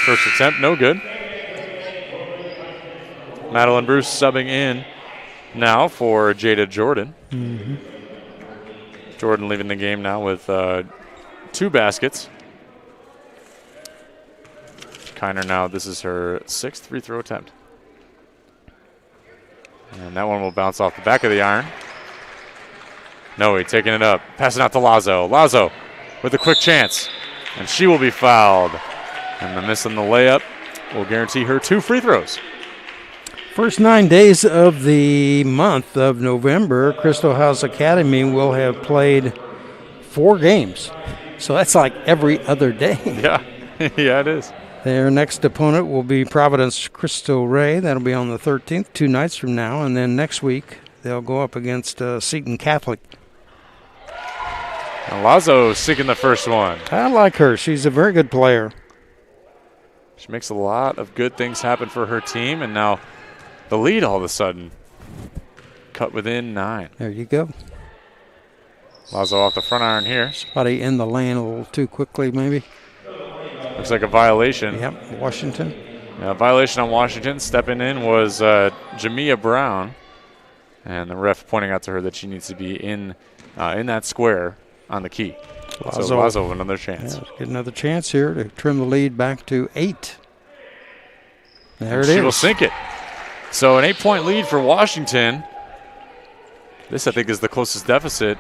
First attempt, no good. Madeline Bruce subbing in now for Jada Jordan. Mm-hmm. Jordan leaving the game now with 2 baskets. Kiner now, this is her 6th free throw attempt. And that one will bounce off the back of the iron. Noe taking it up, passing out to Lazo. Lazo with a quick chance, and she will be fouled. And the miss on the layup will guarantee her 2 free throws. First 9 days of the month of November, Crystal House Academy will have played 4 games. So that's like every other day. Yeah, yeah, it is. Their next opponent will be Providence Christel Ray. That'll be on the 13th, 2 nights from now. And then next week, they'll go up against Seton Catholic. And Lazo sinking the first one. I like her. She's a very good player. She makes a lot of good things happen for her team, and now the lead all of a sudden cut within 9. There you go. Lazo off the front iron here. Somebody in the lane a little too quickly, maybe. Looks like a violation. Yep, Washington. Yeah, violation on Washington. Stepping in was Jamia Brown, and the ref pointing out to her that she needs to be in that square on the key. So Lazo another chance. Yeah, get another chance here to trim the lead back to 8. There it is. She will sink it. So an 8-point lead for Washington. This, I think, is the closest deficit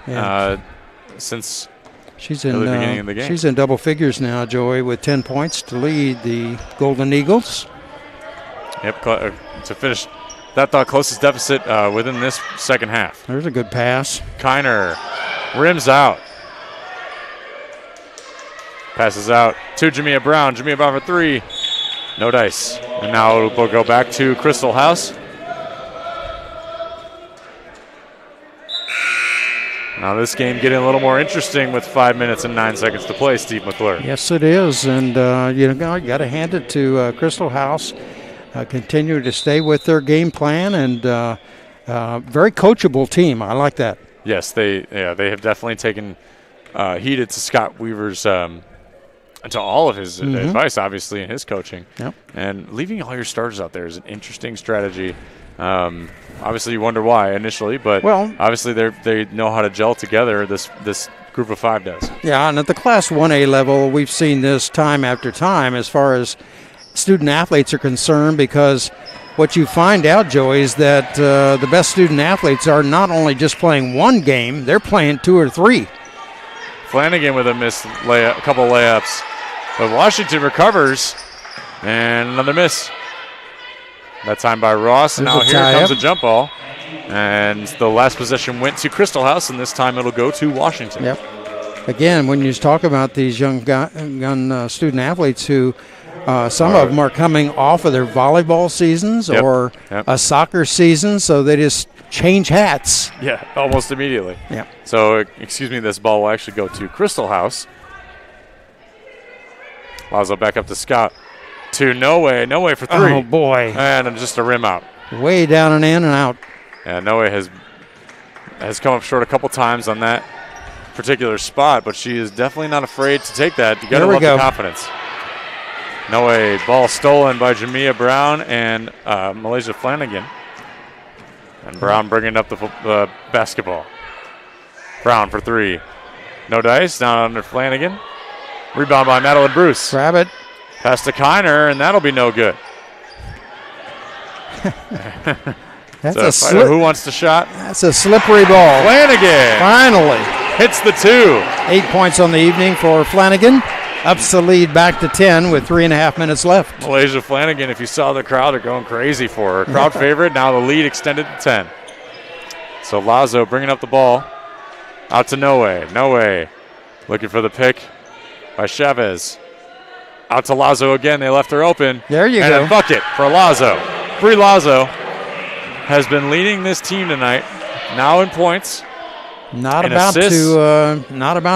since she's the beginning of the game. She's in double figures now, Joey, with 10 points to lead the Golden Eagles. Yep, to finish that closest deficit within this second half. There's a good pass. Kiner rims out. Passes out to Jamia Brown. Jamia Brown for 3. No dice. And now we'll go back to Crystal House. Now this game getting a little more interesting with 5 minutes and 9 seconds to play, Steve McClure. Yes, it is. And, you got to hand it to Crystal House. Continue to stay with their game plan, and very coachable team. I like that. Yes, they have definitely taken heeded to Scott Weaver's to all of his advice, obviously, in his coaching. Yep. And leaving all your starters out there is an interesting strategy. Obviously, you wonder why initially, but obviously they know how to gel together. This group of 5 does. Yeah, and at the Class 1A level, we've seen this time after time as far as student athletes are concerned, because what you find out, Joey, is that the best student athletes are not only just playing one game, they're playing 2 or 3. Flanagan with a missed layup, a couple layups. But Washington recovers, and another miss. That time by Ross, and now here comes a jump ball. And the last possession went to Crystal House, and this time it'll go to Washington. Yep. Again, when you talk about these young student athletes who some of them are coming off of their volleyball seasons or a soccer season, so they just change hats. Yeah, almost immediately. Yeah. So, excuse me, this ball will actually go to Crystal House. Lazo back up to Scott. To No Way for 3. Oh, boy. And just a rim out. Way down and in and out. And No Way has come up short a couple times on that particular spot, but she is definitely not afraid to take that. You got to love the confidence. No Way, ball stolen by Jamia Brown and Malaysia Flanagan. And Brown bringing up the basketball. Brown for 3. No dice, down under Flanagan. Rebound by Madeline Bruce. Grab it. Pass to Kiner, and that'll be no good. That's who wants the shot? That's a slippery ball. Flanagan. Finally. Hits the 2. 8 points on the evening for Flanagan. Ups the lead back to 10 with 3.5 minutes left. Malaysia Flanagan, if you saw the crowd, are going crazy for her. Crowd favorite, now the lead extended to 10. So Lazo bringing up the ball. Out to No Way. Looking for the pick by Chavez. Out to Lazo again. They left her open. There you go. And a bucket for Lazo. Brie Lazo has been leading this team tonight. Now in points. Not about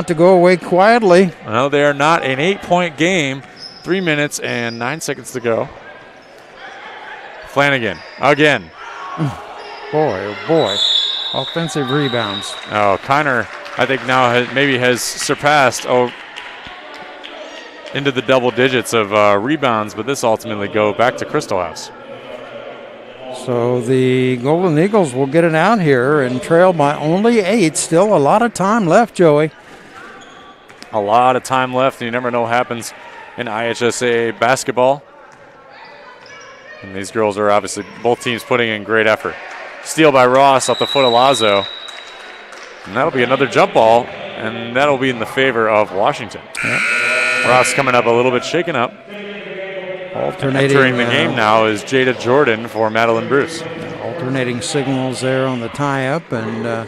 to go away quietly. No, they are not. An 8-point game. 3 minutes and 9 seconds to go. Flanagan again. Boy, oh boy. Offensive rebounds. Oh, Kiner, I think now has surpassed into the double digits of rebounds, but this ultimately go back to Crystal House. So the Golden Eagles will get it out here and trail by only 8. Still a lot of time left, Joey. A lot of time left, and you never know what happens in IHSAA basketball. And these girls are obviously, both teams putting in great effort. Steal by Ross off the foot of Lazo. And that'll be another jump ball, and that'll be in the favor of Washington. Yep. Ross coming up a little bit shaken up. Entering the game now is Jada Jordan for Madeline Bruce. Alternating signals there on the tie-up, and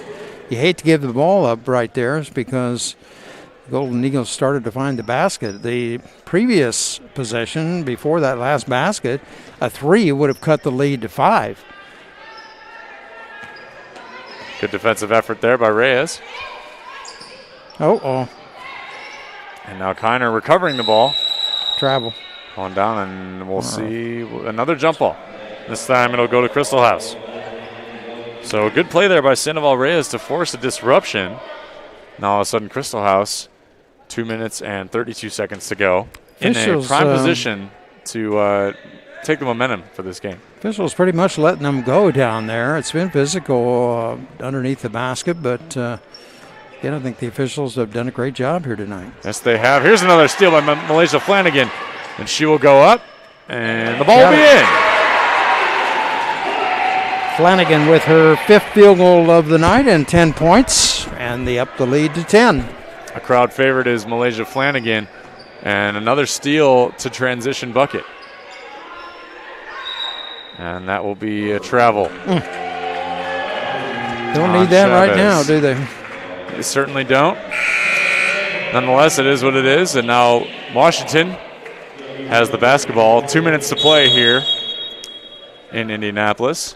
you hate to give the ball up right there because Golden Eagles started to find the basket. The previous possession, before that last basket, a 3 would have cut the lead to 5. Good defensive effort there by Reyes. Oh. And now Kiner recovering the ball. Travel. On down, and we'll see another jump ball. This time it'll go to Crystal House. So good play there by Sandoval Reyes to force a disruption. Now all of a sudden Crystal House, 2 minutes and 32 seconds to go. Officials, in a prime position to take the momentum for this game. Officials pretty much letting them go down there. It's been physical underneath the basket, but again, I think the officials have done a great job here tonight. Yes, they have. Here's another steal by Malaysia Flanagan. And she will go up, and the ball will be in. Flanagan with her 5th field goal of the night and 10 points, and they up the lead to 10. A crowd favorite is Malaysia Flanagan, and another steal to transition bucket. And that will be a travel. Don't need that right now, do they? They certainly don't. Nonetheless, it is what it is, and now Washington has the basketball. 2 minutes to play here in Indianapolis.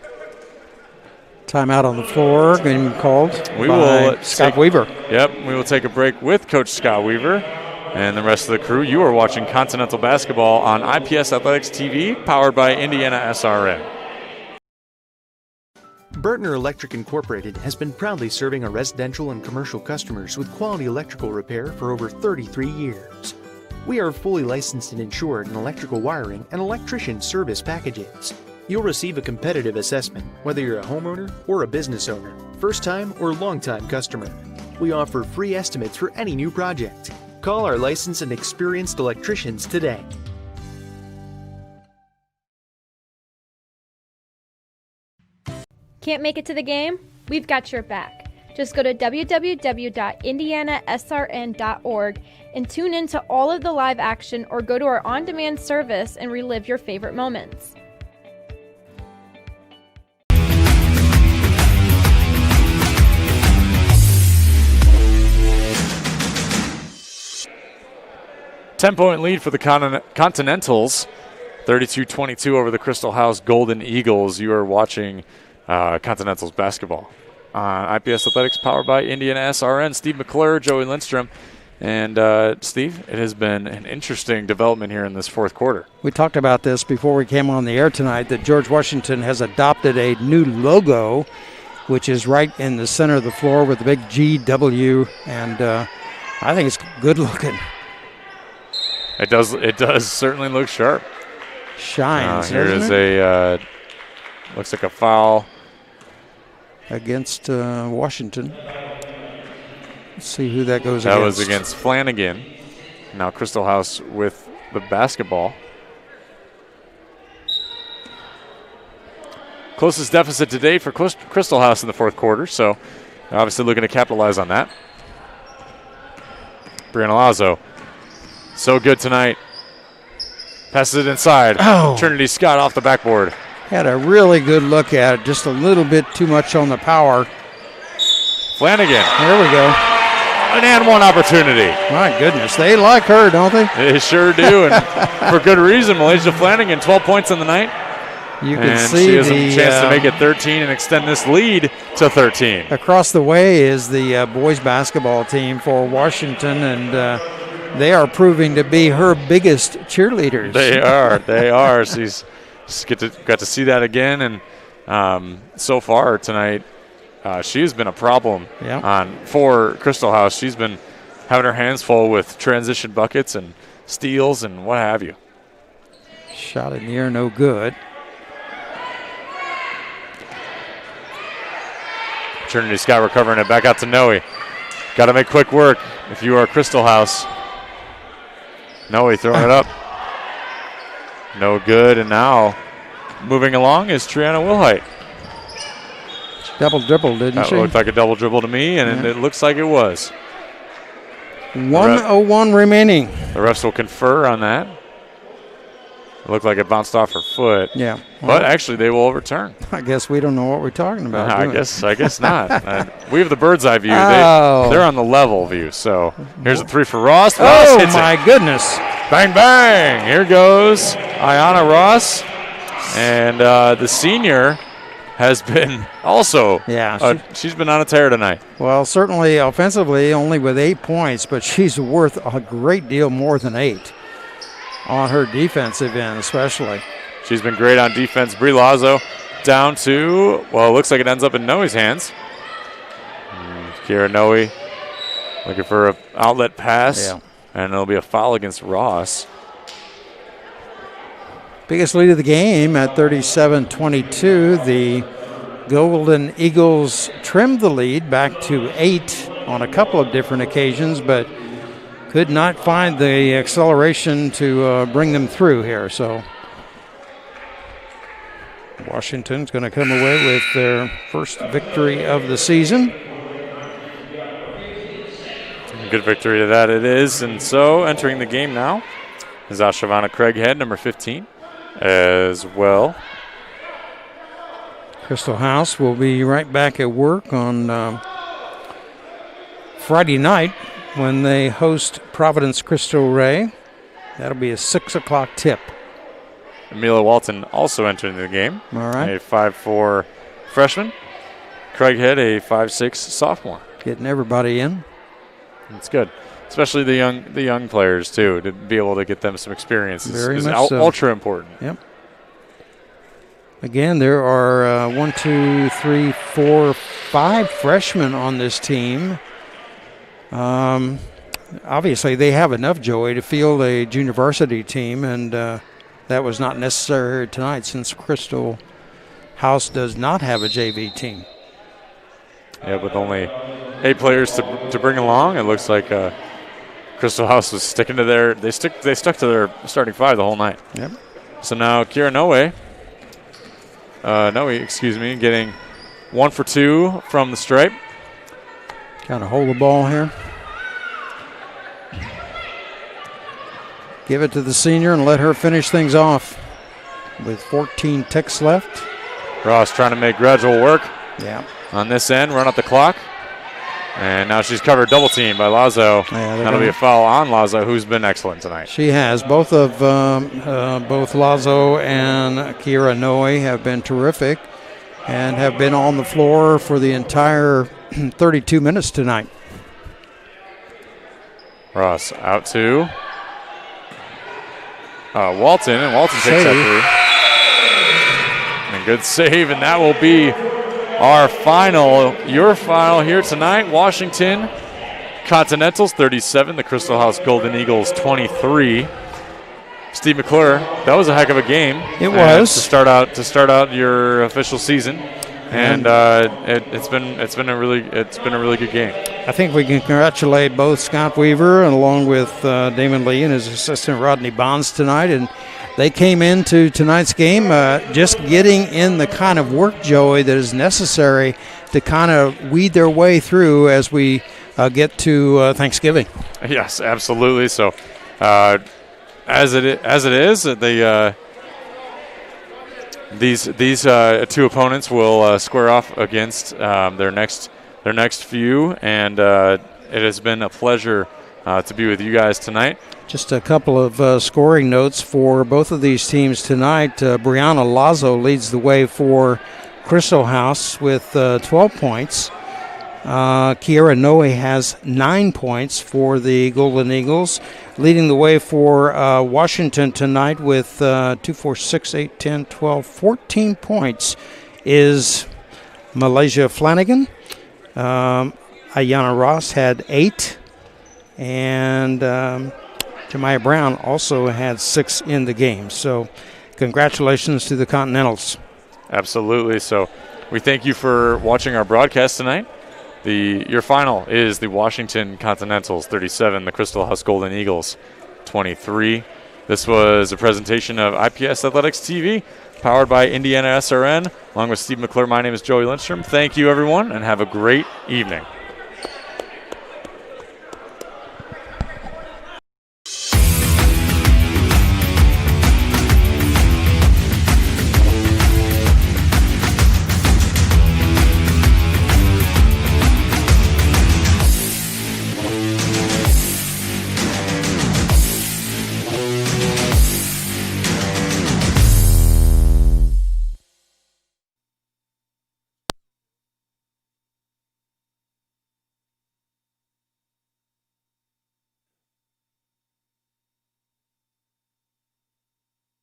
Timeout on the floor, game called by Scott Weaver. Yep, we will take a break with Coach Scott Weaver and the rest of the crew. You are watching Continental Basketball on IPS Athletics TV, powered by Indiana SRN. Burtner Electric Incorporated has been proudly serving our residential and commercial customers with quality electrical repair for over 33 years. We are fully licensed and insured in electrical wiring and electrician service packages. You'll receive a competitive assessment, whether you're a homeowner or a business owner, first-time or long-time customer. We offer free estimates for any new project. Call our licensed and experienced electricians today. Can't make it to the game? We've got your back. Just go to www.indianasrn.org and tune in to all of the live action, or go to our on-demand service and relive your favorite moments. Ten-point lead for the Continentals, 32-22 over the Crystal House Golden Eagles. You are watching Continentals basketball on IPS Athletics, powered by Indiana SRN. Steve McClure, Joey Lindstrom. And, Steve, it has been an interesting development here in this fourth quarter. We talked about this before we came on the air tonight, that George Washington has adopted a new logo, which is right in the center of the floor with the big GW, and I think it's good looking. It does certainly look sharp. Shines, here is a, looks like a foul. Against Washington. Let's see who that goes against. That was against Flanagan. Now Crystal House with the basketball. Closest deficit today for Crystal House in the fourth quarter, so obviously looking to capitalize on that. Brianna Lazo, so good tonight. Passes it inside. Oh. Trinity Scott off the backboard. Had a really good look at it, just a little bit too much on the power. Flanagan. There we go. An and one opportunity. My goodness, they like her, don't they? They sure do, and for good reason. Malaysia Flanagan, 12 points on the night. You can see she has a chance to make it 13 and extend this lead to 13. Across the way is the boys basketball team for Washington, and they are proving to be her biggest cheerleaders. They are. She's got to see that again, and so far tonight, she has been a problem for Crystal House. She's been having her hands full with transition buckets and steals and what have you. Shot in the air, no good. Trinity Scott recovering it back out to Noe. Got to make quick work if you are Crystal House. Noe throwing it up. No good, and now moving along is Triana Wilhite. Double dribble, didn't she? That looked like a double dribble to me, and it looks like it was. 1:01 remaining. The refs will confer on that. It looked like it bounced off her foot. Yeah. But actually, they will overturn. I guess we don't know what we're talking about. I guess not. We have the bird's eye view. Oh. They're on the level view. So here's a 3 for Ross. Oh, hits my it. goodness. Bang, bang. Here goes Ayanna Ross. And the senior has been also, she's been on a tear tonight. Well, certainly offensively only with 8 points, but she's worth a great deal more than 8 on her defensive end especially. She's been great on defense. Brie Lazo down to, well, it looks like it ends up in Noe's hands. Kira Noe looking for an outlet pass, and it'll be a foul against Ross. Biggest lead of the game at 37-22. The Golden Eagles trimmed the lead back to 8 on a couple of different occasions, but could not find the acceleration to bring them through here. So Washington's going to come away with their first victory of the season. Good victory to that it is. And so entering the game now is Shavana Craighead, number 15, as well. Crystal House will be right back at work on Friday night when they host Providence Crystal Ray. That'll be a 6 o'clock tip. Amelia Walton also entering the game. All right. A 5'4" freshman. Craighead, a 5'6" sophomore. Getting everybody in. It's good, especially the young players too, to be able to get them some experience. Very much so. Ultra important. Yep. Again, there are 1, 2, 3, 4, 5 freshmen on this team. Obviously, they have enough, Joey, to field a junior varsity team, and that was not necessary tonight since Crystal House does not have a JV team. Yeah, with only 8 players to bring along, it looks like Crystal House was sticking to they stuck to their starting 5 the whole night. Yep. So now Kira Noe, getting 1 for 2 from the stripe. Kind of hold the ball here. Give it to the senior and let her finish things off with 14 ticks left. Ross trying to make gradual work. Yeah. On this end, run up the clock. And now she's covered double team by Lazo. Yeah, that'll be a foul on Lazo, who's been excellent tonight. She has. Both Lazo and Kira Noe have been terrific and have been on the floor for the entire 32 minutes tonight. Ross out to Walton, and Walton takes that three. And good save, and that will be our your final here tonight. Washington Continentals 37, the Crystal House Golden Eagles 23. Steve McClure, that was a heck of a game. It was to start out your official season, and it's been a really good game. I think we can congratulate both Scott Weaver and along with Damon Lee and his assistant Rodney Bonds tonight, and they came into tonight's game just getting in the kind of work, Joey, that is necessary to kind of weed their way through as we get to Thanksgiving. Yes, absolutely. So, as it is, these 2 opponents will square off against their next few, and it has been a pleasure to be with you guys tonight. Just a couple of scoring notes for both of these teams tonight. Brianna Lazo leads the way for Crystal House with 12 points. Kiera Noe has 9 points for the Golden Eagles. Leading the way for Washington tonight with 2, 4, 6, 8, 10, 12, 14 points is Malaysia Flanagan. Ayanna Ross had 8. And Jemiah Brown also had 6 in the game. So congratulations to the Continentals. Absolutely. So we thank you for watching our broadcast tonight. Your final is the Washington Continentals 37, the Crystal House Golden Eagles 23. This was a presentation of IPS Athletics TV, powered by Indiana SRN. Along with Steve McClure, my name is Joey Lindstrom. Thank you, everyone, and have a great evening.